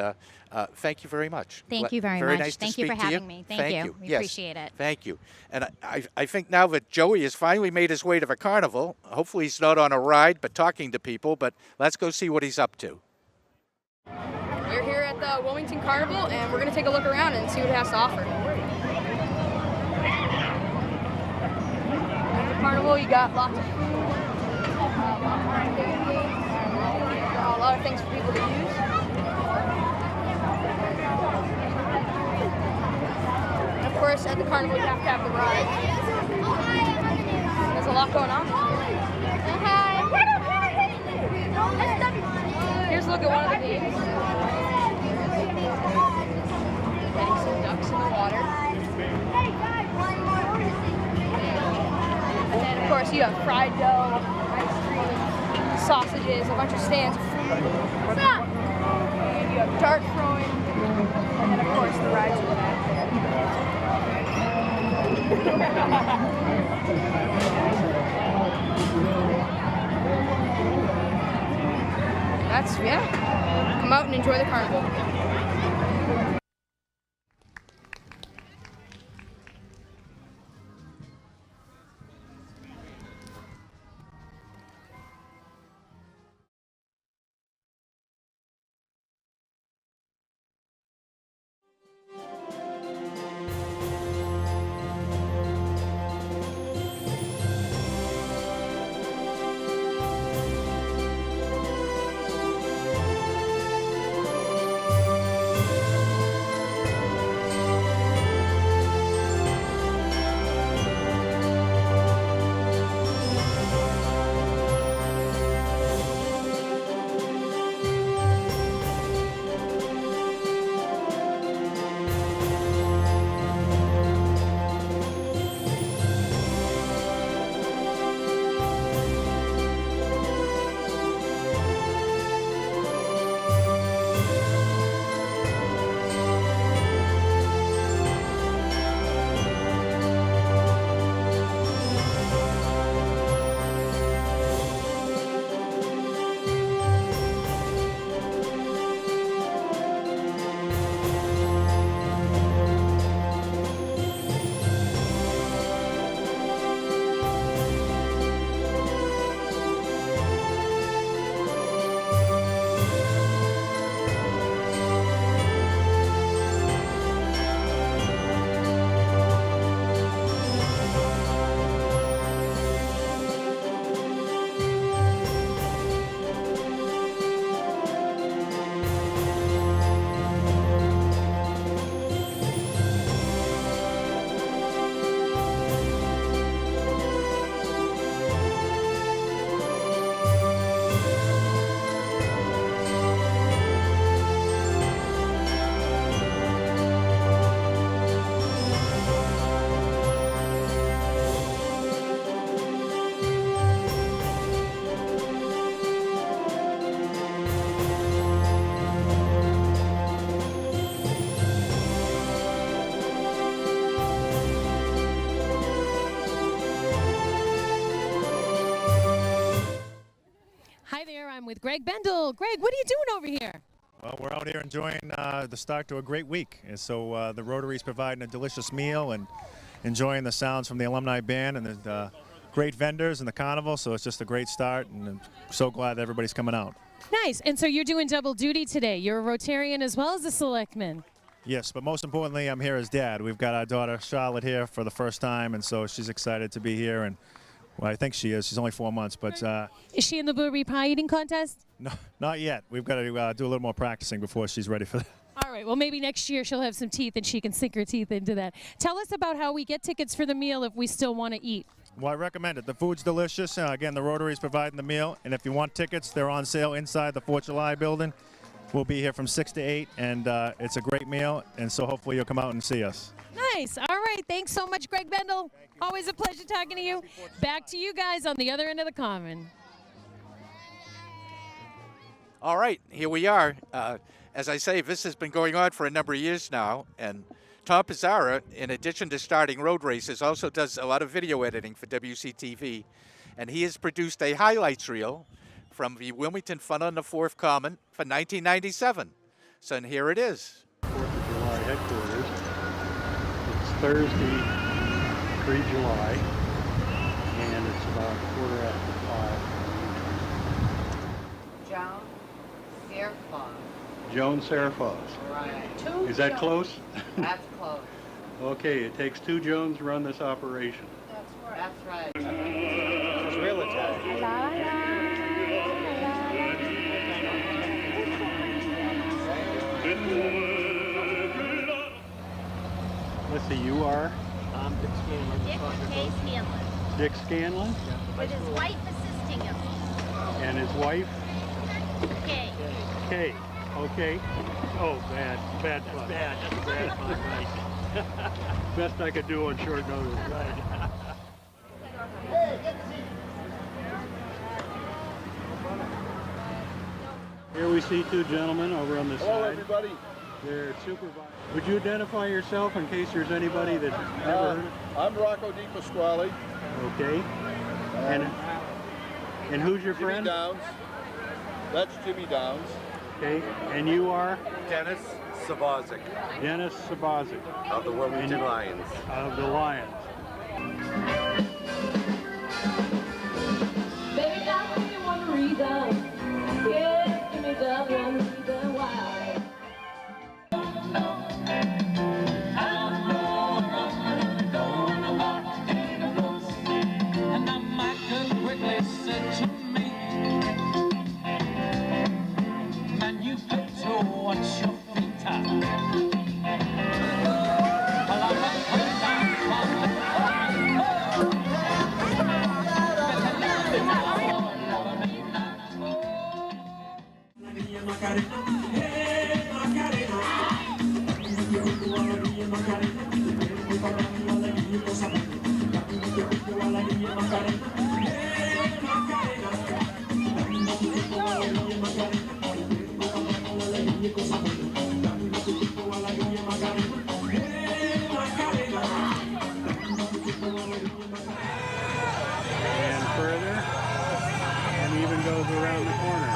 thank you very much. Thank you very much. Nice Thank to you for speak to having me. Thank you. We Yes. appreciate it. Thank you. And I think now that Joey has finally made his way to the carnival, hopefully he's not on a ride but talking to people, but let's go see what he's up to. We're here at the Wilmington Carnival, and we're going to take a look around and see what it has to offer. At the carnival, you got lots of food, a lot of things for people to use. And of course, at the carnival, you have to have the ride. There's a lot going on. Here's a look at one of the games. Getting some ducks in the water. And then, of course, you have fried dough, ice cream, sausages, a bunch of stands of food. And you have dart throwing. And then, of course, the rides in the back Come out and enjoy the carnival. with Greg Bendel. Greg, what are you doing over here? Well, we're out here enjoying the start to a great week. And so the Rotary's providing a delicious meal and enjoying the sounds from the alumni band and the great vendors and the carnival. So it's just a great start, and I'm so glad that everybody's coming out. Nice. And so you're doing double duty today. You're a Rotarian as well as a selectman. Yes, but most importantly, I'm here as dad. We've got our daughter Charlotte here for the first time, and so she's excited to be here. And well, I think she is. She's only 4 months, but Is she in the blueberry pie eating contest? no, not yet. We've got to do a little more practicing before she's ready for that. All right. Well, maybe next year she'll have some teeth and she can sink her teeth into that. Tell us about how we get tickets for the meal if we still want to eat. Well, I recommend it. The food's delicious. Again, the Rotary is providing the meal, and if you want tickets, they're on sale inside the 4th of July building. We'll be here from 6 to 8, and it's a great meal, and so hopefully you'll come out and see us. Nice. All right. Thanks so much, Greg Bendel. Always a pleasure talking to you. Back to you guys on the other end of the common. All right, here we are. As I say, this has been going on for a number of years now, and Tom Pizzara, in addition to starting road races, also does a lot of video editing for WCTV, and he has produced a highlights reel from the Wilmington Fun on the 4th Common for 1997. So and here it is. 4th of July headquarters. It's Thursday, 3 July, and it's about 5:15. Joan Fairfax. Joan Serafos. Right. Is that close? That's close. Okay, it takes 2 Joans to run this operation. That's right. It's real Italian. Let's see, you are? I'm Dick Scanlon. Dick K. Scanlon. Dick Scanlon? With his wife assisting him. And his wife? Kay. Kay. Okay. Oh, bad fun. That's bad fun, right? Best I could do on short notice. Right. Here we see 2 gentlemen over on this side. Hello, everybody. They're supervisors. Would you identify yourself in case there's anybody that's never heard of it? I'm Rocco Di Pasquale. Okay. And who's your friend? Jimmy Downs. That's Jimmy Downs. Okay. And you are? Dennis Sabozic. Dennis Sabozic. Of the Wilmington Lions. Of the Lions. Baby, that's only one reason. Yeah, give me that one reason why. And further, and even goes around the corner.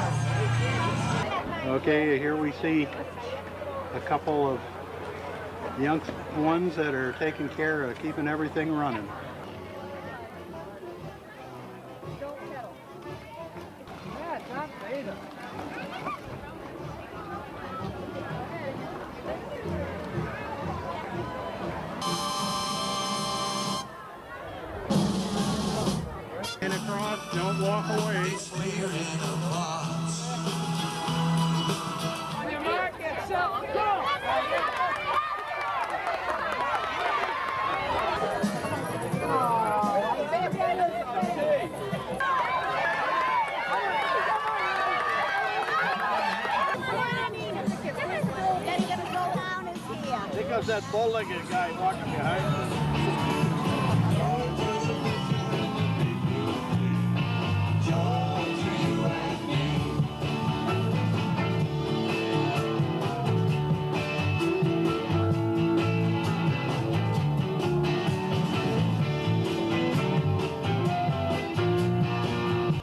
Okay, here we see a couple of young ones that are taking care of keeping everything running. And across, don't walk away. On your mark, get set, go! Here comes that bow-legged guy walking behind us.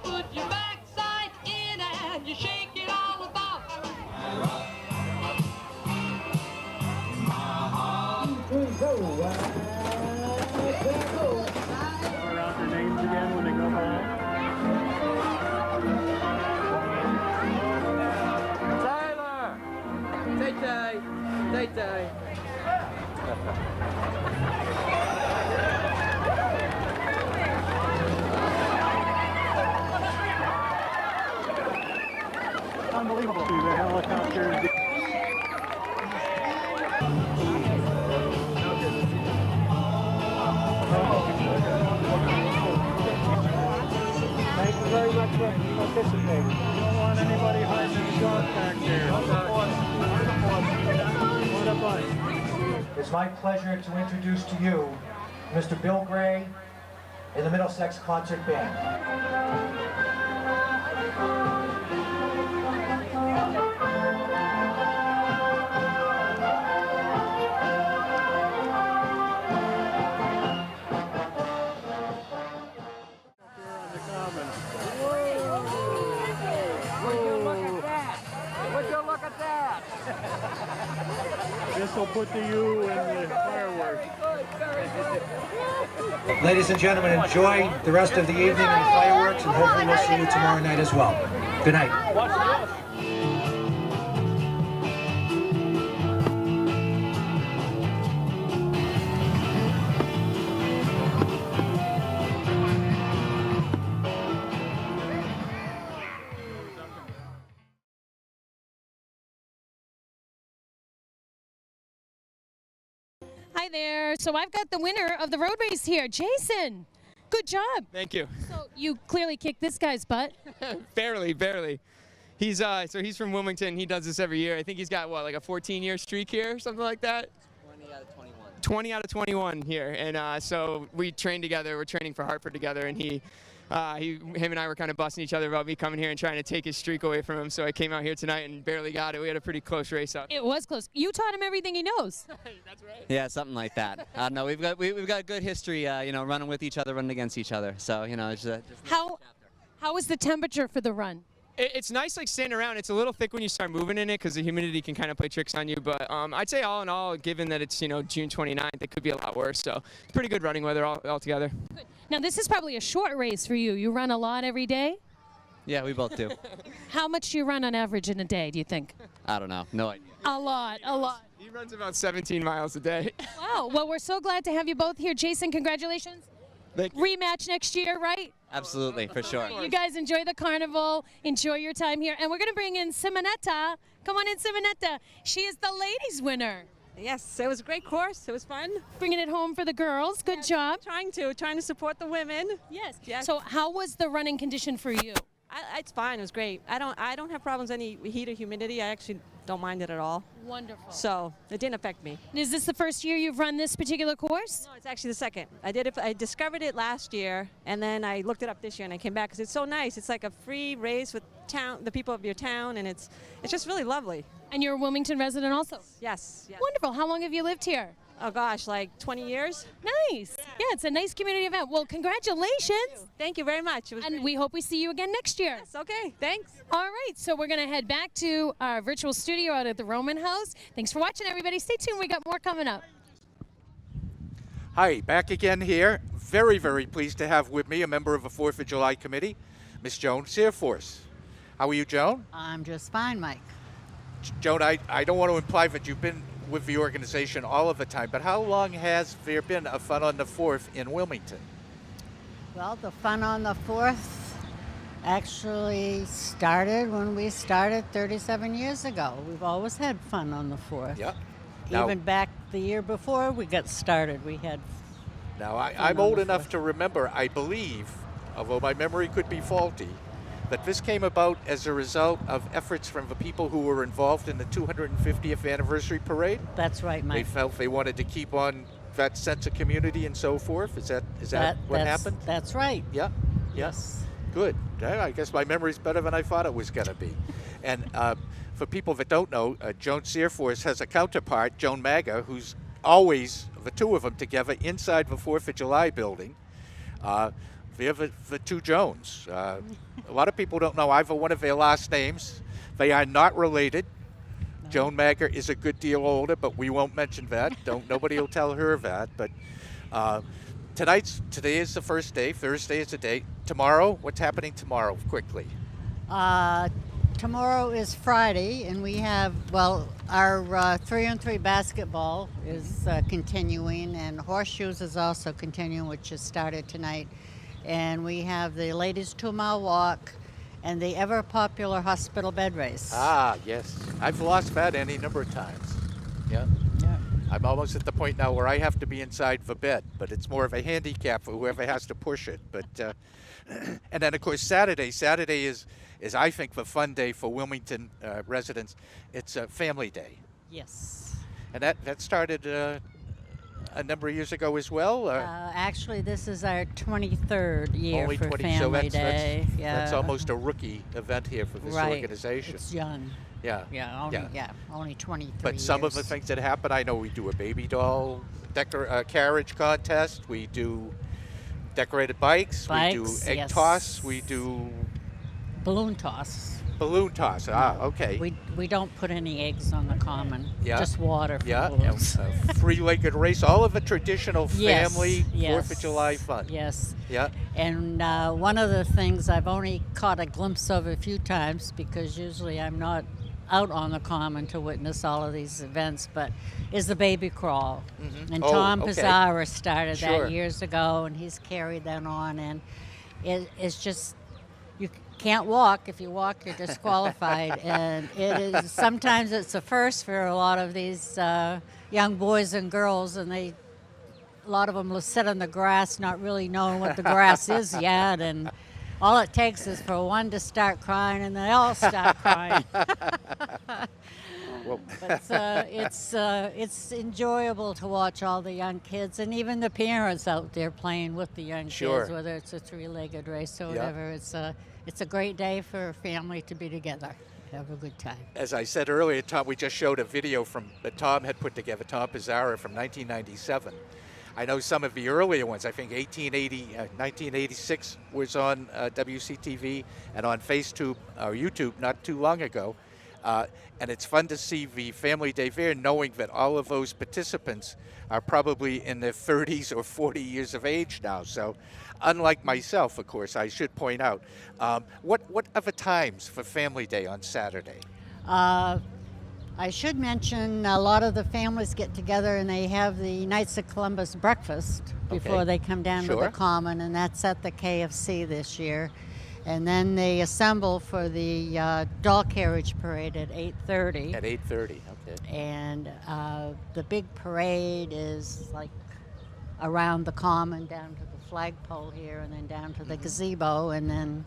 Put your backside in and unbelievable. See the helicopters. Thank you very much for participating. You don't want anybody hiding in the dark back there. What a bunch. It's my pleasure to introduce to you Mr. Bill Gray and the Middlesex Concert Band. This will put the U in the fireworks. Ladies and gentlemen, enjoy the rest of the evening and the fireworks, and hopefully we'll see you tomorrow night as well. Good night. Hi there. So I've got the winner of the road race here, Jason. Good job. Thank you. So you clearly kicked this guy's butt. Barely. He's he's from Wilmington. He does this every year. I think he's got what, like a 14-year streak here, something like that. 20 out of 21. 20 out of 21 here, and so we train together. We're training for Hartford together, and him and I were kind of busting each other about me coming here and trying to take his streak away from him. So I came out here tonight and barely got it. We had a pretty close race up. It was close. You taught him everything he knows. That's right. Yeah, something like that. No, we've got a good history, running with each other, running against each other. So, it's just How was the temperature for the run? It's nice, like, standing around. It's a little thick when you start moving in it because the humidity can kind of play tricks on you. But I'd say all in all, given that it's, June 29th, it could be a lot worse. So it's pretty good running weather altogether. Good. Now, this is probably a short race for you. You run a lot every day? Yeah, we both do. How much do you run on average in a day, do you think? I don't know. No idea. A lot. He runs about 17 miles a day. Wow. Well, we're so glad to have you both here. Jason, congratulations. Thank you. Rematch next year, right? Absolutely, for sure. You guys enjoy the carnival. Enjoy your time here. And we're going to bring in Simonetta. Come on in, Simonetta. She is the ladies' winner. Yes, it was a great course. It was fun. Bringing it home for the girls. Good job. Trying to support the women. Yes. Yes. So how was the running condition for you? It's fine. It was great. I don't have problems with any heat or humidity. I actually don't mind it at all. Wonderful. So it didn't affect me. Is this the first year you've run this particular course? No, it's actually the second. I discovered it last year, and then I looked it up this year, and I came back because it's so nice. It's like a free race with the people of your town, and it's just really lovely. And you're a Wilmington resident also? Yes. Wonderful. How long have you lived here? Oh gosh, like 20 years. Nice. Yeah, it's a nice community event. Well, congratulations. Thank you very much. It was and we hope we see you again next year. Yes, okay. Thanks. All right, so we're going to head back to our virtual studio out at the Roman House. Thanks for watching, everybody. Stay tuned. We got more coming up. Hi, back again here. Very, very pleased to have with me a member of the 4th of July committee, Miss Joan Searforce. How are you, Joan? I'm just fine, Mike. Joan, I don't want to imply that you've been with the organization all of the time, but how long has there been a Fun on the 4th in Wilmington? Well, the Fun on the 4th actually started when we started 37 years ago. We've always had fun on the 4th. Yeah. Even back the year before we got started, we had Now, I'm old enough to remember, I believe, although my memory could be faulty, that this came about as a result of efforts from the people who were involved in the 250th anniversary parade. That's right, Mike. They felt they wanted to keep on that sense of community and so forth. Is that what happened? That's right. Yeah. Yes. Good. I guess my memory's better than I thought it was going to be. And for people that don't know, Joan Searforce has a counterpart, Joan Maga, who's always, the two of them together, inside the 4th of July building. They're the two Joans. A lot of people don't know either one of their last names. They are not related. No. Joan Maga is a good deal older, but we won't mention that. Nobody will tell her that. But today is the first day. Thursday is the day. Tomorrow, what's happening tomorrow? Quickly. Tomorrow is Friday, and we have, our 3-on-3 basketball is continuing, and horseshoes is also continuing, which just started tonight. And we have the ladies 2-mile walk, and the ever popular hospital bed race. Ah, yes. I've lost that any number of times. Yeah. Yeah. I'm almost at the point now where I have to be inside the bed, but it's more of a handicap for whoever has to push it. But and then of course Saturday is I think the fun day for Wilmington residents. It's a family day, Yes. and that started a number of years ago as well. Actually, this is our 23rd year only for 20, Family so that's, Day. that's almost a rookie event here for this Right. organization. It's young. Yeah. Only 23 But some years. of the things that happen, I know we do a baby doll carriage contest. We do decorated bikes. We do egg yes. toss. We do balloon toss. balloon toss. Ah, okay. We don't put any eggs on the common. Yeah. Just water for Yeah. balloons. And a three-legged race. All of the traditional Yes, family yes, 4th of July fun. Yes. Yeah. And one of the things I've only caught a glimpse of a few times, because usually I'm not out on the common to witness all of these events, but is the baby crawl. Mhm. And Oh, Tom okay. Pizarro started Sure. that years ago, and he's carried that on. And it's just, you can't walk. If you walk, you're disqualified. And it is, sometimes it's a first for a lot of these young boys and girls, and a lot of them will sit on the grass not really knowing what the grass is yet, and all it takes is for one to start crying, and they all start crying. Well, But it's enjoyable to watch all the young kids, and even the parents out there playing with the young Sure. kids, whether it's a three-legged race or Yeah. whatever. It's a great day for a family to be together, have a good time. As I said earlier, Tom, we just showed a video that Tom had put together, Tom Pizarro from 1997. I know some of the earlier ones. I think 1986 was on WCTV and on FaceTube or YouTube not too long ago. And it's fun to see the Family Day Fair, knowing that all of those participants are probably in their 30s or 40 years of age now. So, unlike myself, of course, I should point out. What are the times for Family Day on Saturday? I should mention a lot of the families get together and they have the Knights of Columbus breakfast before Okay. they come down to Sure. the Common, and that's at the KFC this year. And then they assemble for the doll carriage parade at 8:30. At 8:30, okay. And the big parade is like around the Common down to the flagpole here, and then down to the gazebo, and then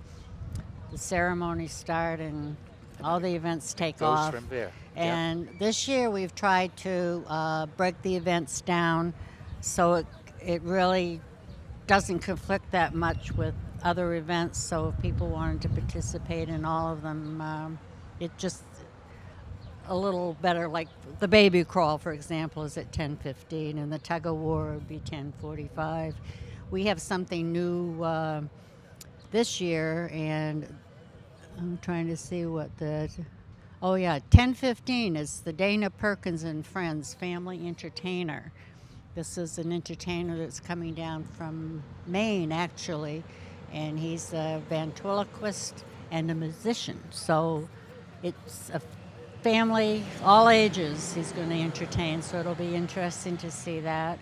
the ceremonies start and all the events take Goes off. from there. And this year we've tried to break the events down so it really doesn't conflict that much with other events. So if people wanted to participate in all of them, it just a little better. Like the baby crawl, for example, is at 10:15, and the tug of war would be 10:45. We have something new this year, and I'm trying to see what the. Oh yeah, 10:15 is the Dana Perkins and Friends Family Entertainer. This is an entertainer that's coming down from Maine, actually, and he's a ventriloquist and a musician. So it's a family, all ages, he's going to entertain, so it'll be interesting to see that.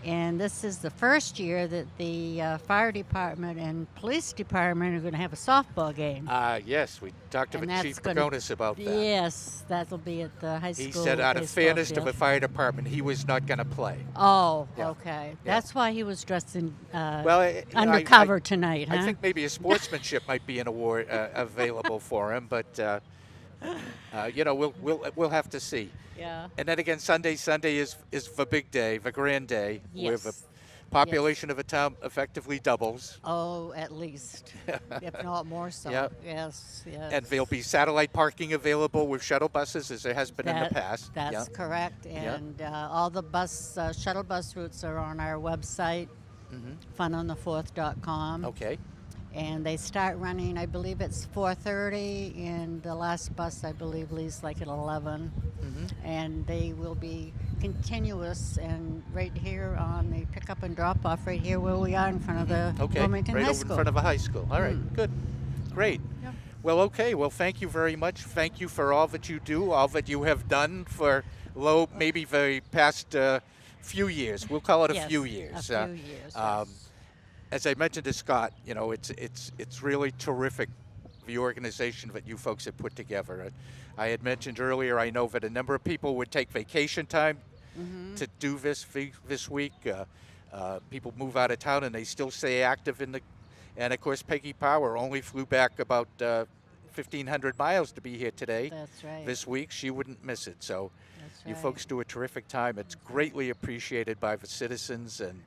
And this is the first year that the fire department and police department are going to have a softball game. Yes, we talked to And the that's Chief gonna- Pagonis about that. Yes, that'll be at the high school. He said out of baseball fairness to field. the fire department, he was not going to play. Oh, Yeah. okay. Yeah. That's why he was dressed in Well, undercover tonight, huh? I think maybe a sportsmanship might be an award available for him, but we'll have to see. Yeah. And then again, Sunday is the big day, the grand day, where the Yes. population of a town effectively doubles. Oh, at least, if not more so. Yep. Yes, yes. And there'll be satellite parking available with shuttle buses, as there has been in the past. That's Yeah. correct. Yeah. And all the shuttle bus routes are on our website, funonthefourth.com. Okay. And they start running, I believe it's 4:30, and the last bus, I believe, leaves like at 11. And they will be continuous, and right here on the pickup and drop off, right here where we are in front of the Okay, Wilmington right High over School. in front of a high school. All right, good, great. Yeah. Well, okay. Well, thank you very much. Thank you for all that you do, all that you have done for maybe the past few years. We'll call it a Yes, few years. a few years, As I mentioned to Scott, it's really terrific the organization that you folks have put together. I had mentioned earlier, I know that a number of people would take vacation time to do this week. People move out of town and they still stay active in the, and of course Peggy Power only flew back about 1,500 miles to be here today. That's right. This week, she wouldn't miss it. So That's you right. folks do a terrific time. It's greatly appreciated by the citizens, and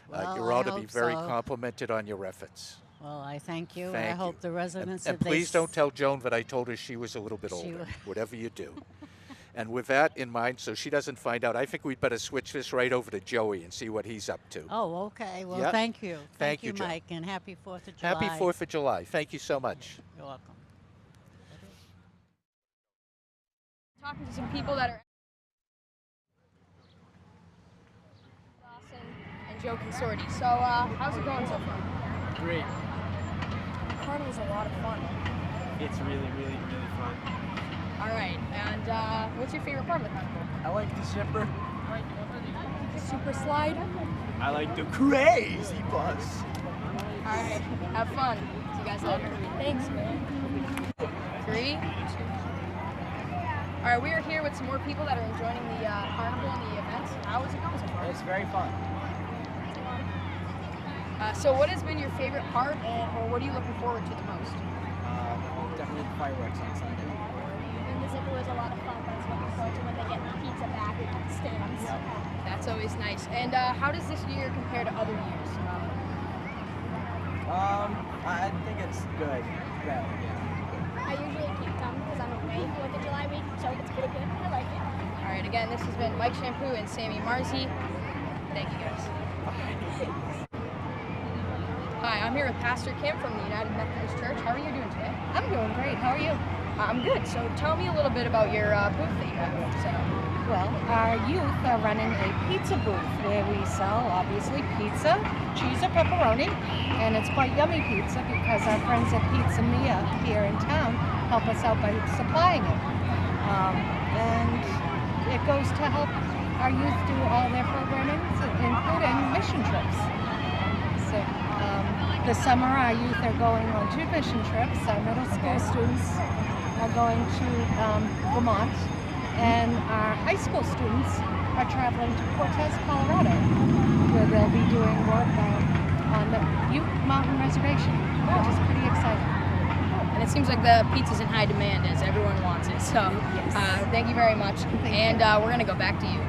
Well, you're all I to be hope very so. complimented on your efforts. Well, I thank you. I Thank hope you. the residents And of this- please don't tell Joan that I told her she was a little bit She older, wa- whatever you do. And with that in mind, so she doesn't find out, I think we'd better switch this right over to Joey and see what he's up to. Oh, okay. Well, Yep. thank you. Thank you, Joe. Mike, and happy 4th of July. Happy 4th of July. Thank you so much. You're welcome. Talking to some people that are Dawson and Joe Consorti. So, how's it going so far? Great. Carnival's a lot of fun. It's really, really, really fun. All right, and what's your favorite part of the carnival? I like the zipper. Super slide. I like the crazy bus. All right, have fun. See you guys later. Thanks, man. 3, 2. All right, we are here with some more people that are enjoying the carnival and the events. How is it going so far? It's very fun. So what has been your favorite part, or what are you looking forward to the most? Definitely the fireworks on Sunday. And the zipper was a lot of fun, but I was looking forward to when they get the pizza back at the stands. That's always nice. And how does this year compare to other years? I think it's good. Yeah. I usually can't come because I'm away for the July week, so it's pretty good. I like it. All right, again, this has been Mike Shampoo and Sammy Marzi. Thank you, guys. Hi, I'm here with Pastor Kim from the United Methodist Church. How are you doing today? I'm doing great. How are you? I'm good. So tell me a little bit about your booth that you have set up. Well, our youth are running a pizza booth where we sell, obviously, pizza, cheese or pepperoni, and it's quite yummy pizza because our friends at Pizza Mia here in town help us out by supplying it. And it goes to help our youth do all their programming, including mission trips. So this summer, our youth are going on 2 mission trips. Our middle school students are going to Vermont, and our high school students are traveling to Cortez, Colorado, where they'll be doing work on the Ute Mountain Reservation, which is pretty exciting. And it seems like the pizza's in high demand as everyone wants it. So thank you very much. And we're going to go back to you.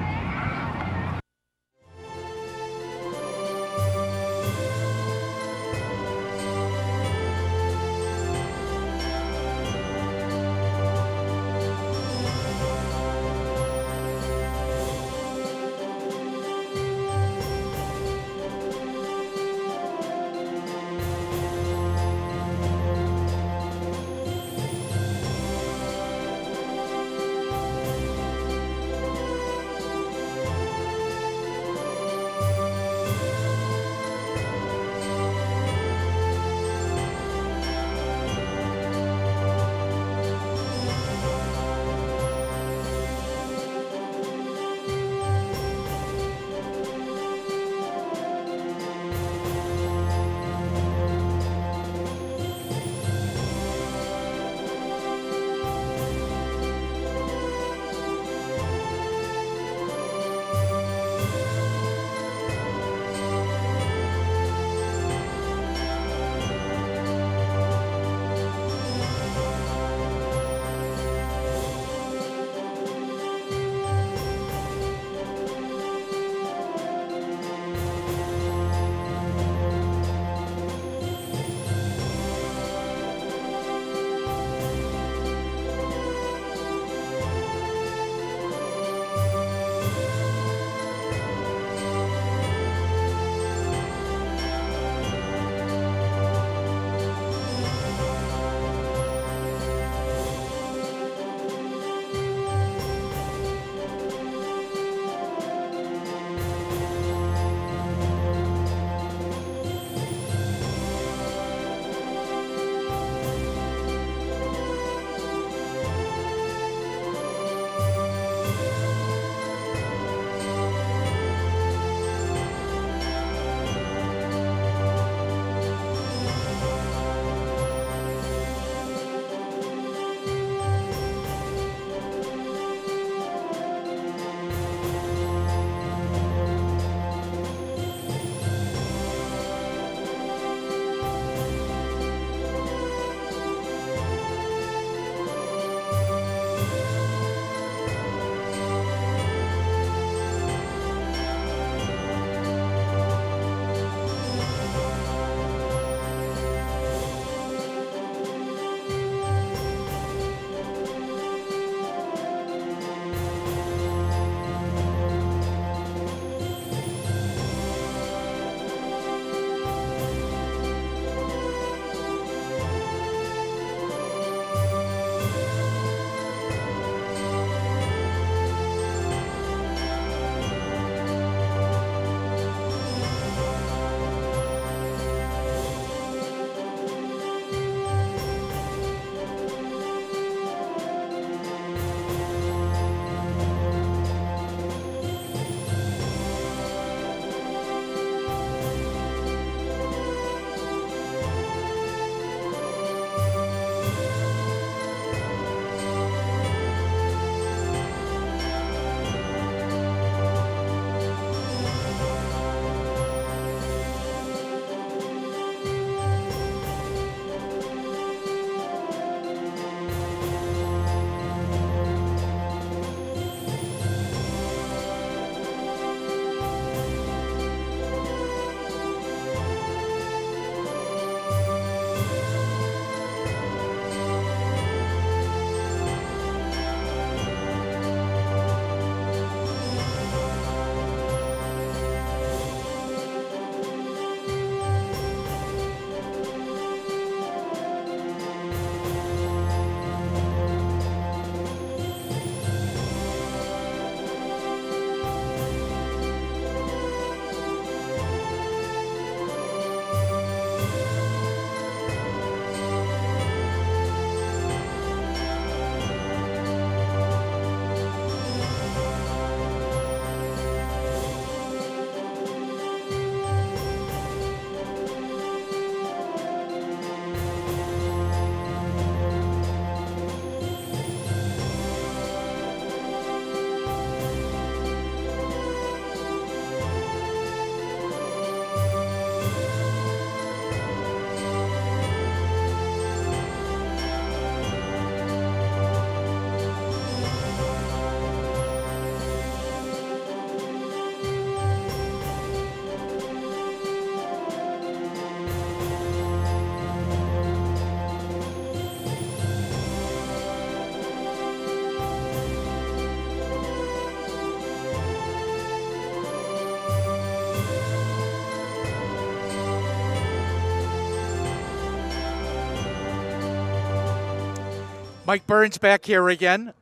Mike Burns back here again.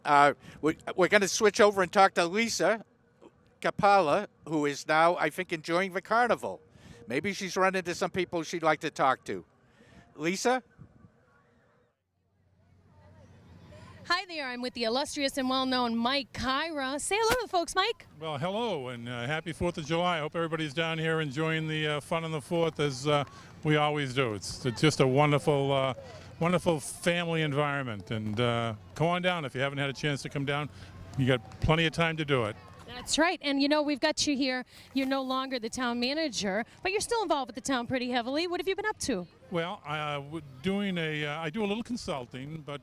We're going to switch over and talk to Lisa Kapala, who is now, I think, enjoying the carnival. Maybe she's run into some people she'd like to talk to. Lisa? Hi there, I'm with the illustrious and well-known Mike Kyra. Say hello to the folks, Mike. Well, hello, and happy 4th of July. I hope everybody's down here enjoying the fun on the 4th as we always do. It's just a wonderful, wonderful family environment. And come on down if you haven't had a chance to come down. You got plenty of time to do it. That's right, and you know, we've got you here. You're no longer the town manager, but you're still involved with the town pretty heavily. What have you been up to? Well, I do a little consulting, but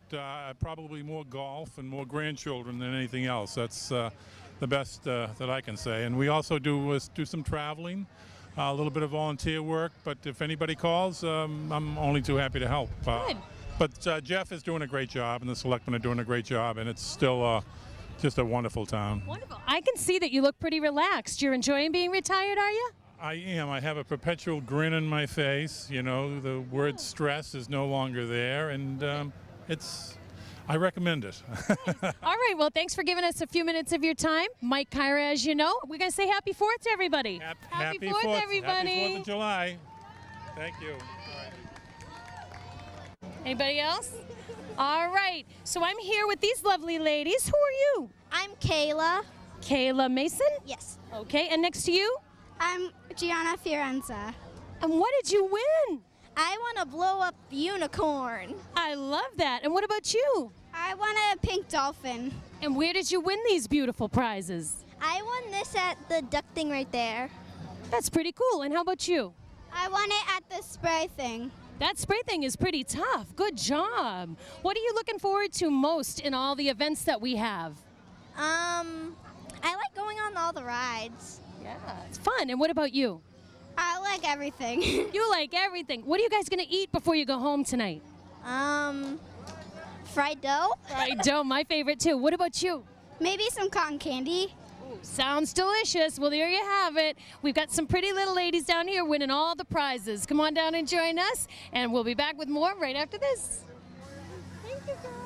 probably more golf and more grandchildren than anything else. That's the best that I can say. And we also do some traveling, a little bit of volunteer work. But if anybody calls, I'm only too happy to help. Good. But Jeff is doing a great job, and the selectmen are doing a great job, and it's still just a wonderful town. Wonderful. I can see that you look pretty relaxed. You're enjoying being retired, are you? I am. I have a perpetual grin on my face. You know, the word stress is no longer there, and I recommend it. All right, well, thanks for giving us a few minutes of your time. Mike Kyra, as you know, we're going to say happy 4th to everybody. Happy 4th, everybody. Happy 4th of July. Thank you. Anybody else? All right, so I'm here with these lovely ladies. Who are you? I'm Kayla. Kayla Mason? Yes. Okay, and next to you? I'm Gianna Fiorenza. And what did you win? I won a blow-up unicorn. I love that. And what about you? I won a pink dolphin. And where did you win these beautiful prizes? I won this at the duck thing right there. That's pretty cool. And how about you? I won it at the spray thing. That spray thing is pretty tough. Good job. What are you looking forward to most in all the events that we have? I like going on all the rides. Yeah, it's fun. And what about you? I like everything. You like everything. What are you guys going to eat before you go home tonight? Fried dough. Fried dough, my favorite too. What about you? Maybe some cotton candy. Ooh, sounds delicious. Well, there you have it. We've got some pretty little ladies down here winning all the prizes. Come on down and join us, and we'll be back with more right after this. Thank you, girls.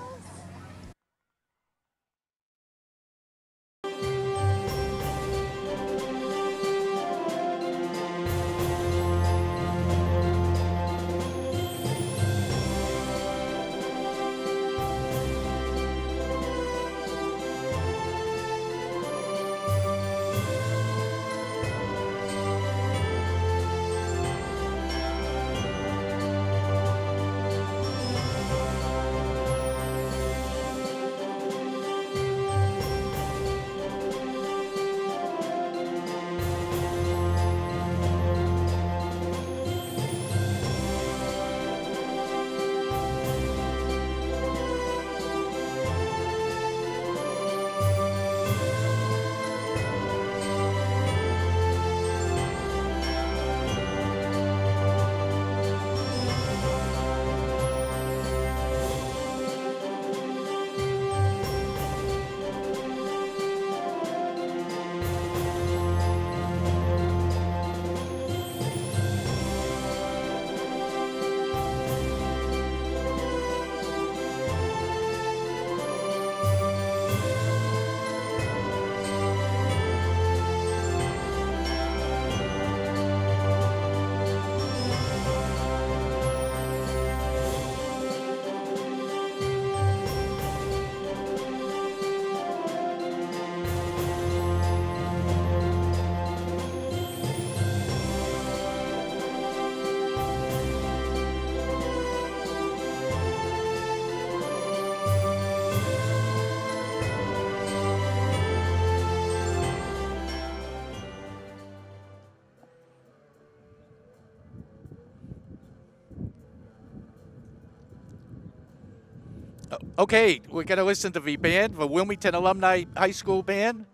Okay, we're going to listen to the band, the Wilmington Alumni High School Band,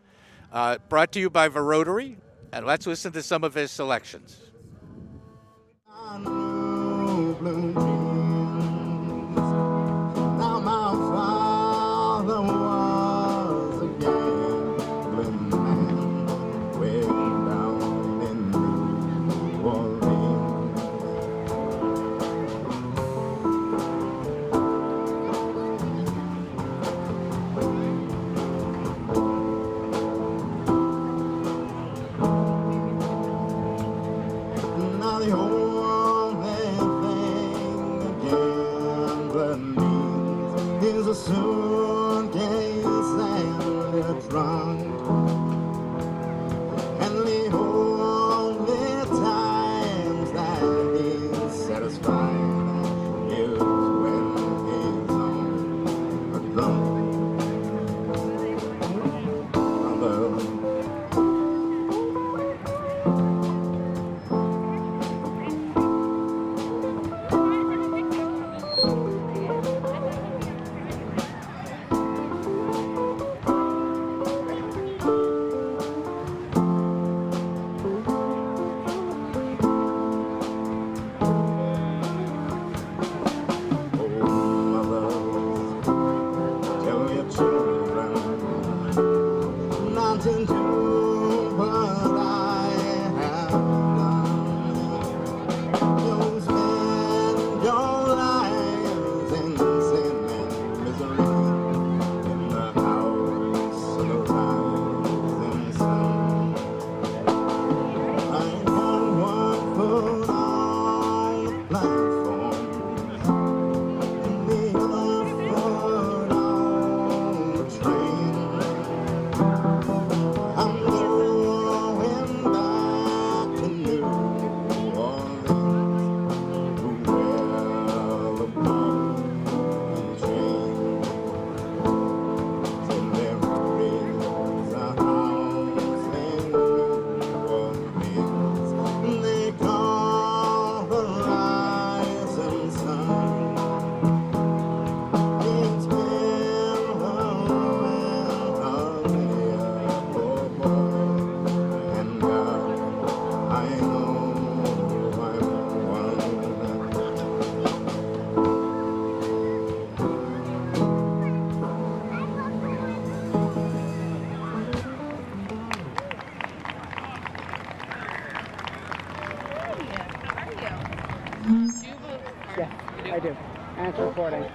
brought to you by the Rotary, and let's listen to some of his selections. Yes, I do. And it's recording.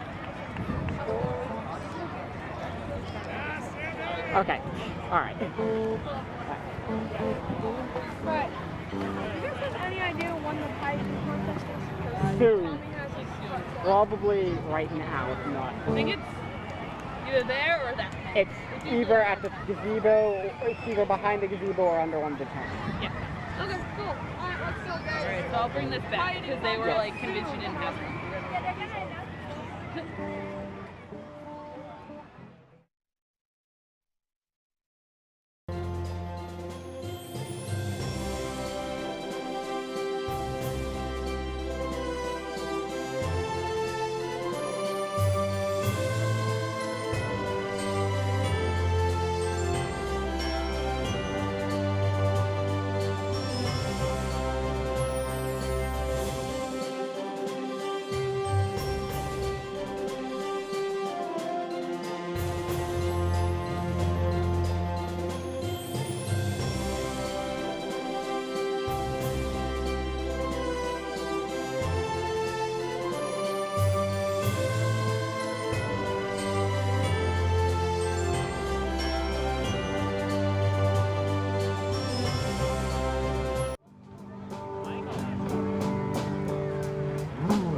Okay. All right. But do you guys have any idea when the piping contest is? Soon. Probably right now, if not. I think it's either there or that. It's either at the gazebo, it's either behind the gazebo or under one of the tents. Yeah. Okay, cool. All right, let's go, guys. All right, so I'll bring this back because they were like convinced you didn't have it.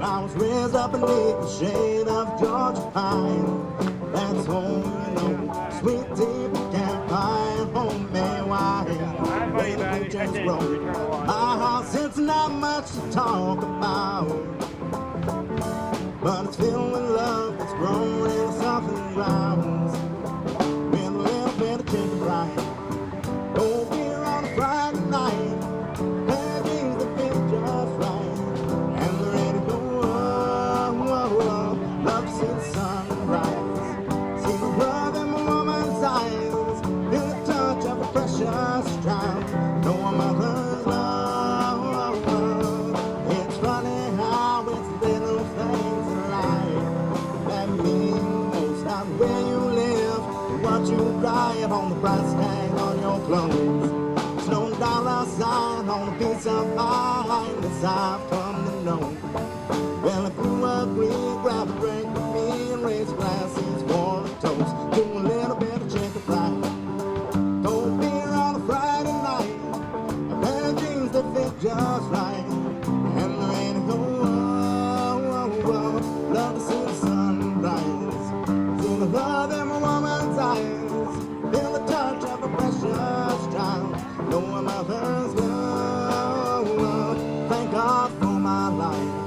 I was raised up beneath the shade of Georgia pine. That's home, you know, sweet tea, pecan pie, homemade wine. Where the blue jays grow. My house, it's not much to talk about, but it's filled with love that's grown in the softened grounds. With a little bit of chicken fried, cold beer on a Friday night, and things that feel just right, and they're ready to go. Love to see the sunrise, see the love in my woman's eyes, feel the touch of a precious child, know a mother's love. It's funny how it's the little things in life that mean most, not where you live, but what you drive on the price tag on your clothes. It's no dollar sign on a piece of pie, as I've come to know. Well, if you agree, grab a drink with me and raise glasses for a toast to a little bit of chicken fried, cold beer on a Friday night, a pair of jeans that fit just right, and the rain to go. Love to see the sunrise, see the love in my woman's eyes, feel the touch of a precious child, know a mother's love. Thank God for my life.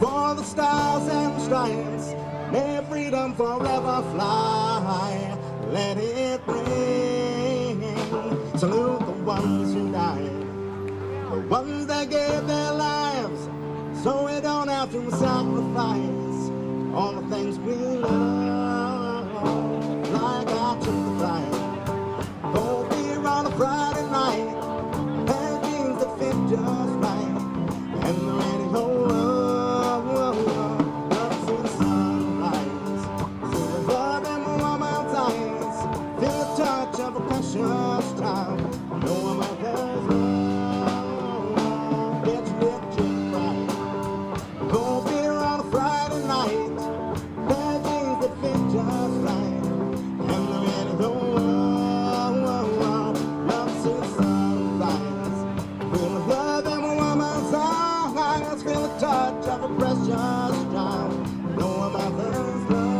For the stars and stripes, may freedom forever fly. Let it ring. Salute the ones who died, the ones that gave their lives, so we don't have to sacrifice all the things we love. Like I took the flight, cold beer on a Friday night, and jeans that fit just right, and the radio up to the sunrise. See the love in my woman's eyes, feel the touch of a precious child. No mother's love, it's rich and bright. Cold beer on a Friday night, bad jeans that fit just right, and the radio up to the sunrise. Feel the love in my woman's eyes, feel the touch of a precious child. No mother's love.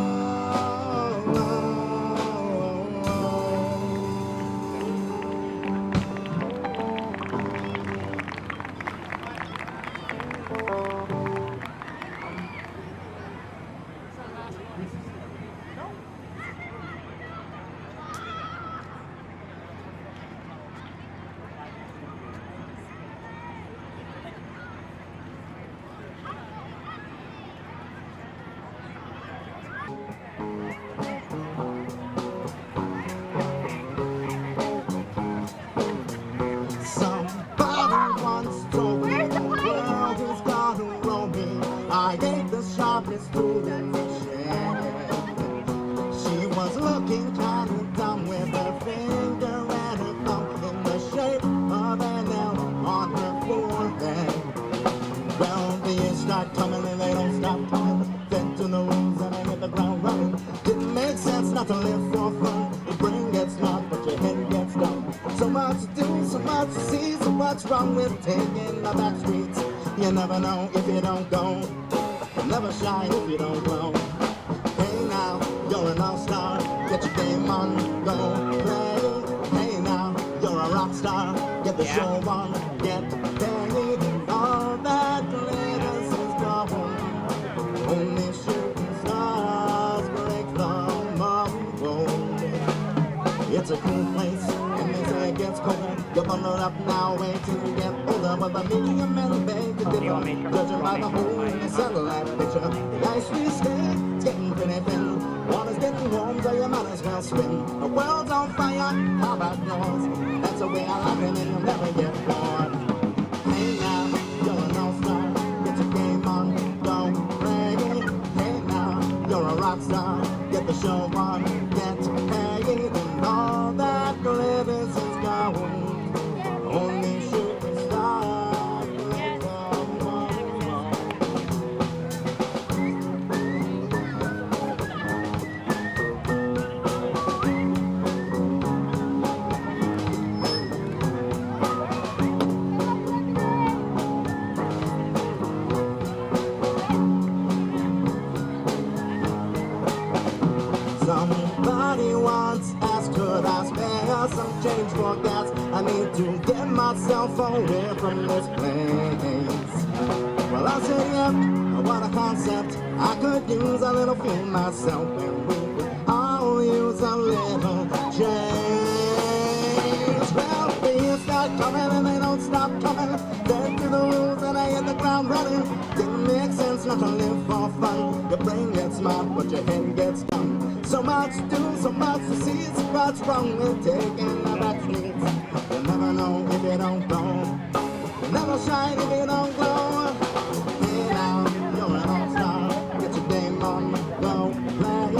Somebody once told me the world is gonna roll me. I ain't the sharpest tool in the shed. She was looking kind of dumb with her finger and her thumb in the shape of an L on her forehead. Well, the years start coming and they don't stop coming. Fed to the rules and I hit the ground running. Didn't make sense not to live for fun. Your brain gets smart, but your head gets dumb. So much to do, so much to see, so what's wrong with taking the back streets? You never know if you don't go. You'll never shine if you don't glow. Hey now, you're an all-star. Get your game on, go play. Hey now, you're a rock star. Get the show on, get paid. All that glitters is gold. Only shooting stars break the mold. It's a cool place, and they say it gets colder. You're bundled up now, wait till you get older. But the medium men beg to differ, judging by the hole in the satellite picture. The ice we stay, it's getting pretty thin. Water's getting warm, so you might as well swim. The world's on fire, how about yours? That's the way I like it, and you'll never get bored. Hey now, you're an all-star. Get your game on, don't play. Hey now, you're a rock star. Get the show on, get paid. And all that glitters is gold. Only shooting stars break the mold. Somebody once asked, could I spare some change for gas? I need to get myself away from this place. Well, I said, yep, what a concept. I could use a little fuel myself, and we could all use a little change. Well, the years start coming and they don't stop coming. Dead to the rules and I hit the ground running. Didn't make sense not to live for fun. Your brain gets smart, but your head gets dumb. So much to do, so much to see. So what's wrong with taking the back streets? You'll never know if you don't go. You'll never shine if you don't glow. Hey now, you're an all-star. Get your game on, go play.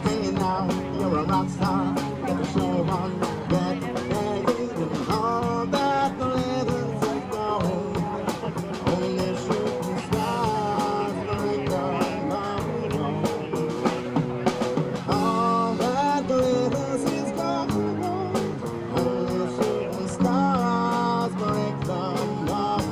Hey now, you're a rock star. Get the show on, get paid. And all that glitters is gold. Only shooting stars break the mold. All that glitters is gold. Only shooting stars break the mold.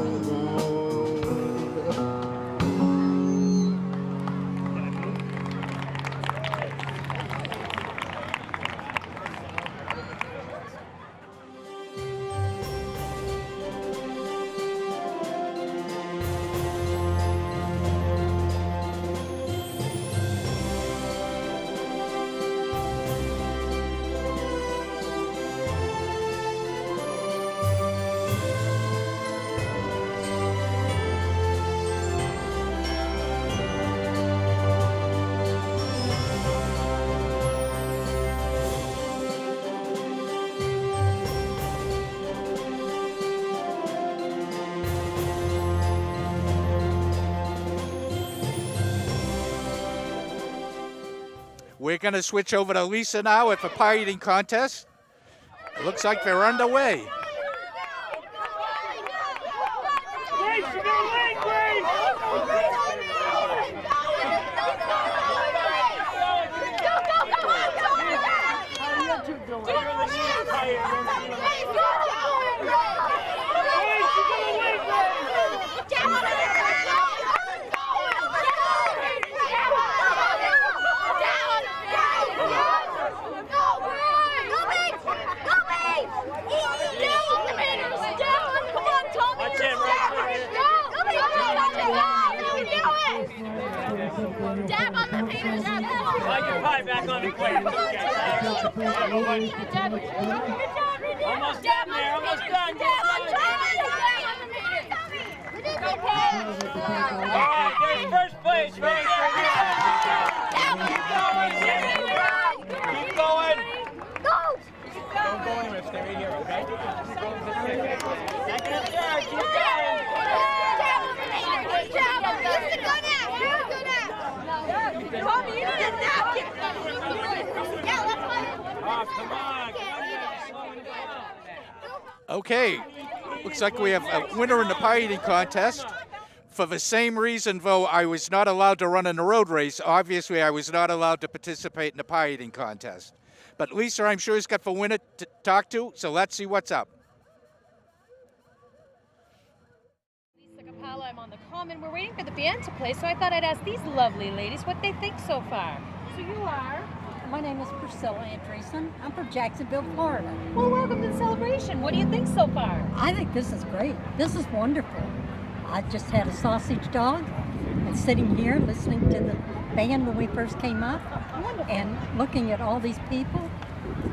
We're going to switch over to Lisa now at the pie eating contest. It looks like they're underway. Dab on the papers. Dab. Slide your pie back on the plate. Almost done there. Almost done. All right, there's first place right there. Keep going. Don't go anywhere. Stay right here, okay? Second and third. Keep going. Tommy, you need a napkin. Oh, come on. Okay, looks like we have a winner in the pie eating contest. For the same reason, though, I was not allowed to run in the road race. Obviously, I was not allowed to participate in the pie eating contest. But Lisa, I'm sure, has got the winner to talk to, so let's see what's up. Kapala, I'm on the common. We're waiting for the band to play, so I thought I'd ask these lovely ladies what they think so far. So you are? My name is Priscilla Andreessen. I'm from Jacksonville, Florida. Well, welcome to the celebration. What do you think so far? I think this is great. This is wonderful. I just had a sausage dog and sitting here listening to the band when we first came up and looking at all these people.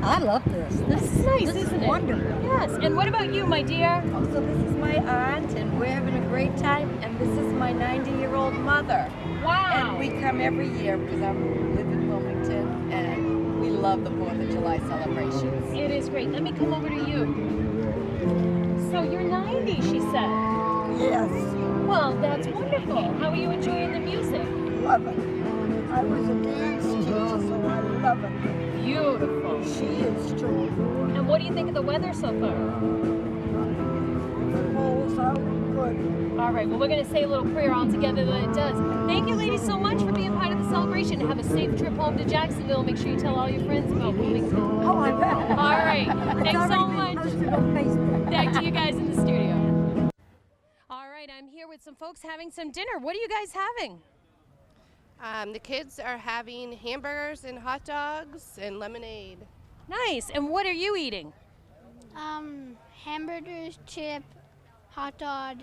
I love this. This is nice, this isn't is it? wonderful. Yes. And what about you, my dear? Oh, so this is my aunt, and we're having a great time. And this is my 90-year-old mother. Wow. And we come every year because I live in Wilmington, and we love the 4th of July celebrations. It is great. Let me come over to you. So you're 90, she said. Yes. Well, that's wonderful. How are you enjoying the music? Love it. I was a dance teacher, so I love it. Beautiful. She is true. And what do you think of the weather so far? Oh, so good. All right, well, we're going to say a little prayer all together that it does. Thank you, ladies, so much for being part of the celebration. Have a safe trip home to Jacksonville. Make sure you tell all your friends about Wilmington. Oh, I will. All right. Thanks so much. On Facebook. Back to you guys in the studio. All right, I'm here with some folks having some dinner. What are you guys having? The kids are having hamburgers and hot dogs and lemonade. Nice. And what are you eating? Hamburgers, chip, hot dog,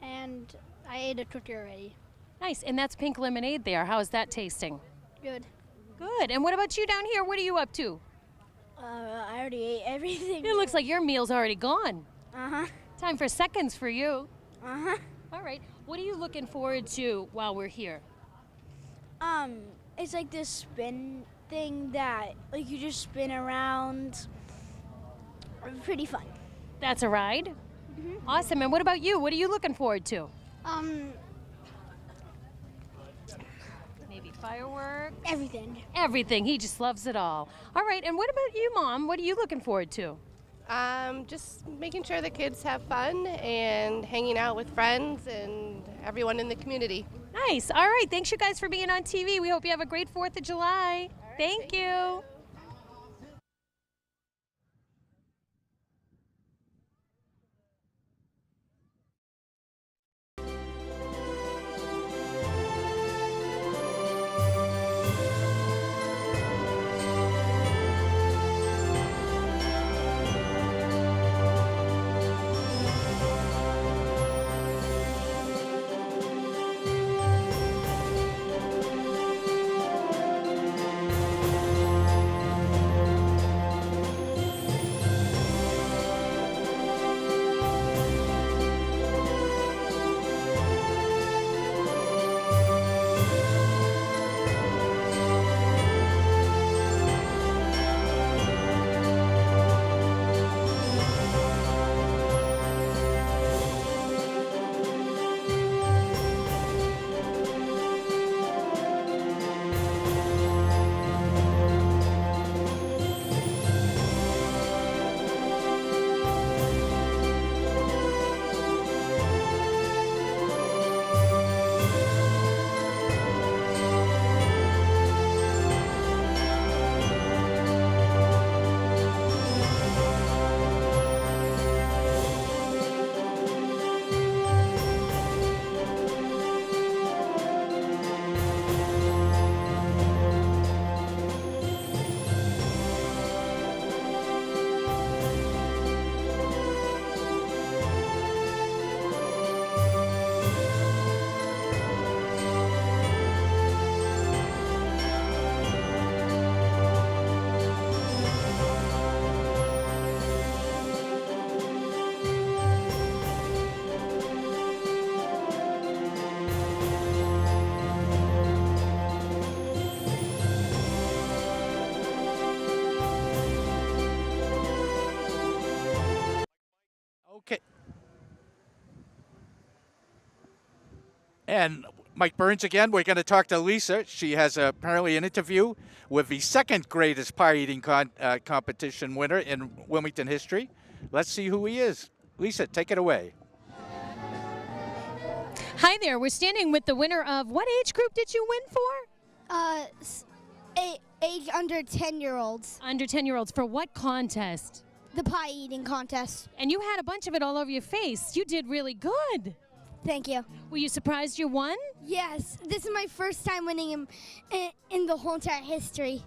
and I ate a tortilla already. Nice. And that's pink lemonade there. How is that tasting? Good. Good. And what about you down here? What are you up to? I already ate everything. It looks like your meal's already gone. Uh-huh. Time for seconds for you. Uh-huh. All right. What are you looking forward to while we're here? It's like this spin thing that like you just spin around. Pretty fun. That's a ride? Mm-hmm. Awesome. And what about you? What are you looking forward to? Maybe fireworks? Everything. Everything. He just loves it all. All right. And what about you, Mom? What are you looking forward to? Just making sure the kids have fun and hanging out with friends and everyone in the community. Nice. All right. Thanks, you guys, for being on TV. We hope you have a great 4th of July. Right, thank you. And Mike Burns again. We're going to talk to Lisa. She has apparently an interview with the second greatest pie eating competition winner in Wilmington history. Let's see who he is. Lisa, take it away. Hi there. We're standing with the winner of what age group did you win for? Age under 10-year-olds. Under 10-year-olds. For what contest? The pie eating contest. And you had a bunch of it all over your face. You did really good. Thank you. Were you surprised you won? Yes. This is my first time winning in the whole entire history.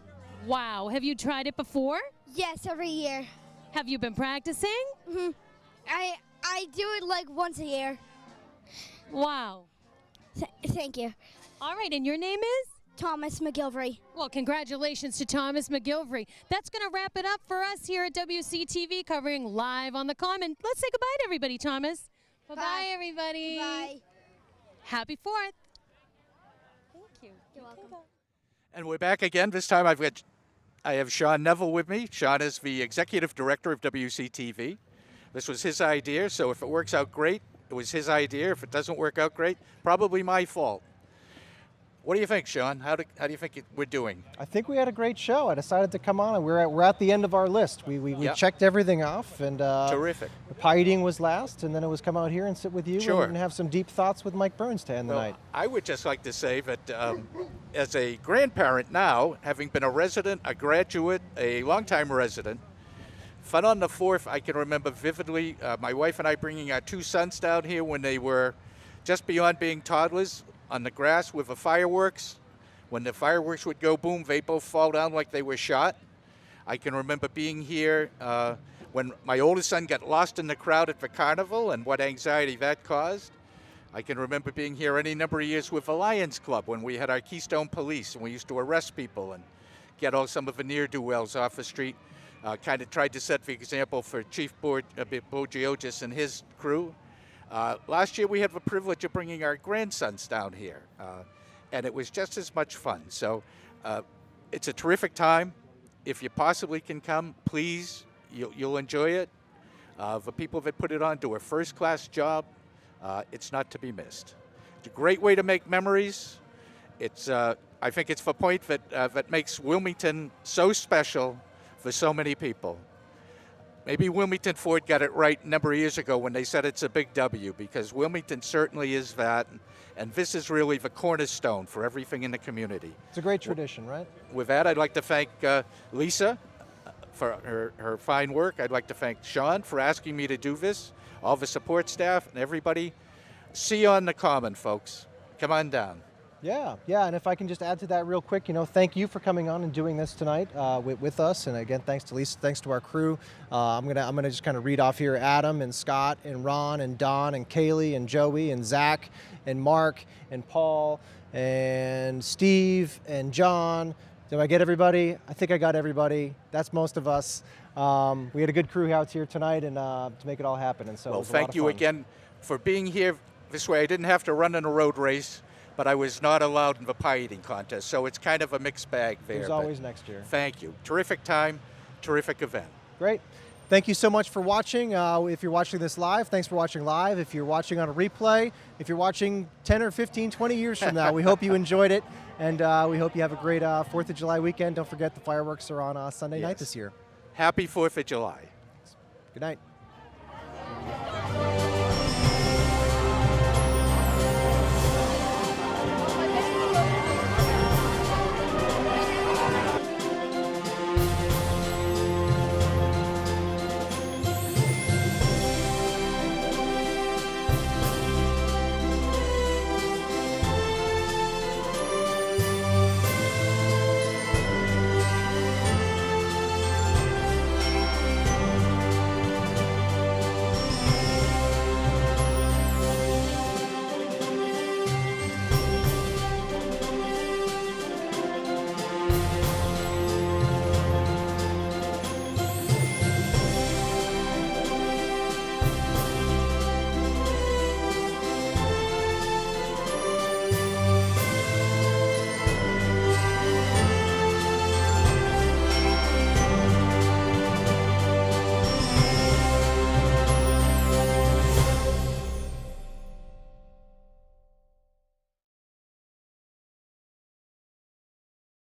Wow. Have you tried it before? Yes, every year. Have you been practicing? Mm-hmm. I do it like once a year. Wow. Thank you. All right, and your name is? Thomas McGilvery. Well, congratulations to Thomas McGilvery. That's going to wrap it up for us here at WCTV, covering live on the Common. Let's say goodbye to everybody, Thomas. Bye-bye, everybody. Bye. Happy 4th. Thank you. You're welcome. And we're back again. This time I have Shaun Neville with me. Shaun is the executive director of WCTV. This was his idea, so if it works out great, it was his idea. If it doesn't work out great, probably my fault. What do you think, Shaun? How do you think we're doing? I think we had a great show. I decided to come on, and we're at the end of our list. We Yep. checked everything off, and Terrific. the pie eating was last, and then it was come out here and sit with you Sure. and have some deep thoughts with Mike Burns to end the Well, night. I would just like to say that as a grandparent now, having been a resident, a graduate, a longtime resident, Fun on the 4th, I can remember vividly my wife and I bringing our 2 sons down here when they were just beyond being toddlers on the grass with the fireworks. When the fireworks would go boom, they both fall down like they were shot. I can remember being here when my oldest son got lost in the crowd at the carnival and what anxiety that caused. I can remember being here any number of years with the Lions Club when we had our Keystone Police and we used to arrest people and get all some of the ne'er-do-wells off the street. Kind of tried to set the example for Chief Bogiogis and his crew. Last year we had the privilege of bringing our grandsons down here, and it was just as much fun. So it's a terrific time. If you possibly can come, please, you'll enjoy it. The people that put it on do a first-class job. It's not to be missed. It's a great way to make memories. It's, I think it's the point that makes Wilmington so special for so many people. Maybe Wilmington Ford got it right a number of years ago when they said it's a big W, because Wilmington certainly is that, and this is really the cornerstone for everything in the community. It's a great tradition, right? With that, I'd like to thank Lisa for her fine work. I'd like to thank Shaun for asking me to do this, all the support staff and everybody. See you on the Common, folks. Come on down. Yeah, and if I can just add to that real quick, thank you for coming on and doing this tonight with us, and again, thanks to Lisa, thanks to our crew. I'm gonna just kind of read off here: Adam and Scott and Ron and Don and Kaylee and Joey and Zach and Mark and Paul and Steve and John. Did I get everybody? I think I got everybody. That's most of us. We had a good crew out here tonight, and to make it all happen. And so, well, it was a lot thank of you fun. again for being here this way. I didn't have to run in a road race, but I was not allowed in the pie eating contest, so it's kind of a mixed bag there. There's always next year. Thank you. Terrific time, terrific event. Great. Thank you so much for watching. If you're watching this live, thanks for watching live. If you're watching on a replay, if you're watching 10 or 15, 20 years from now, we hope you enjoyed it, and we hope you have a great 4th of July weekend. Don't forget the fireworks are on Sunday night this year. Happy 4th of July. Good night.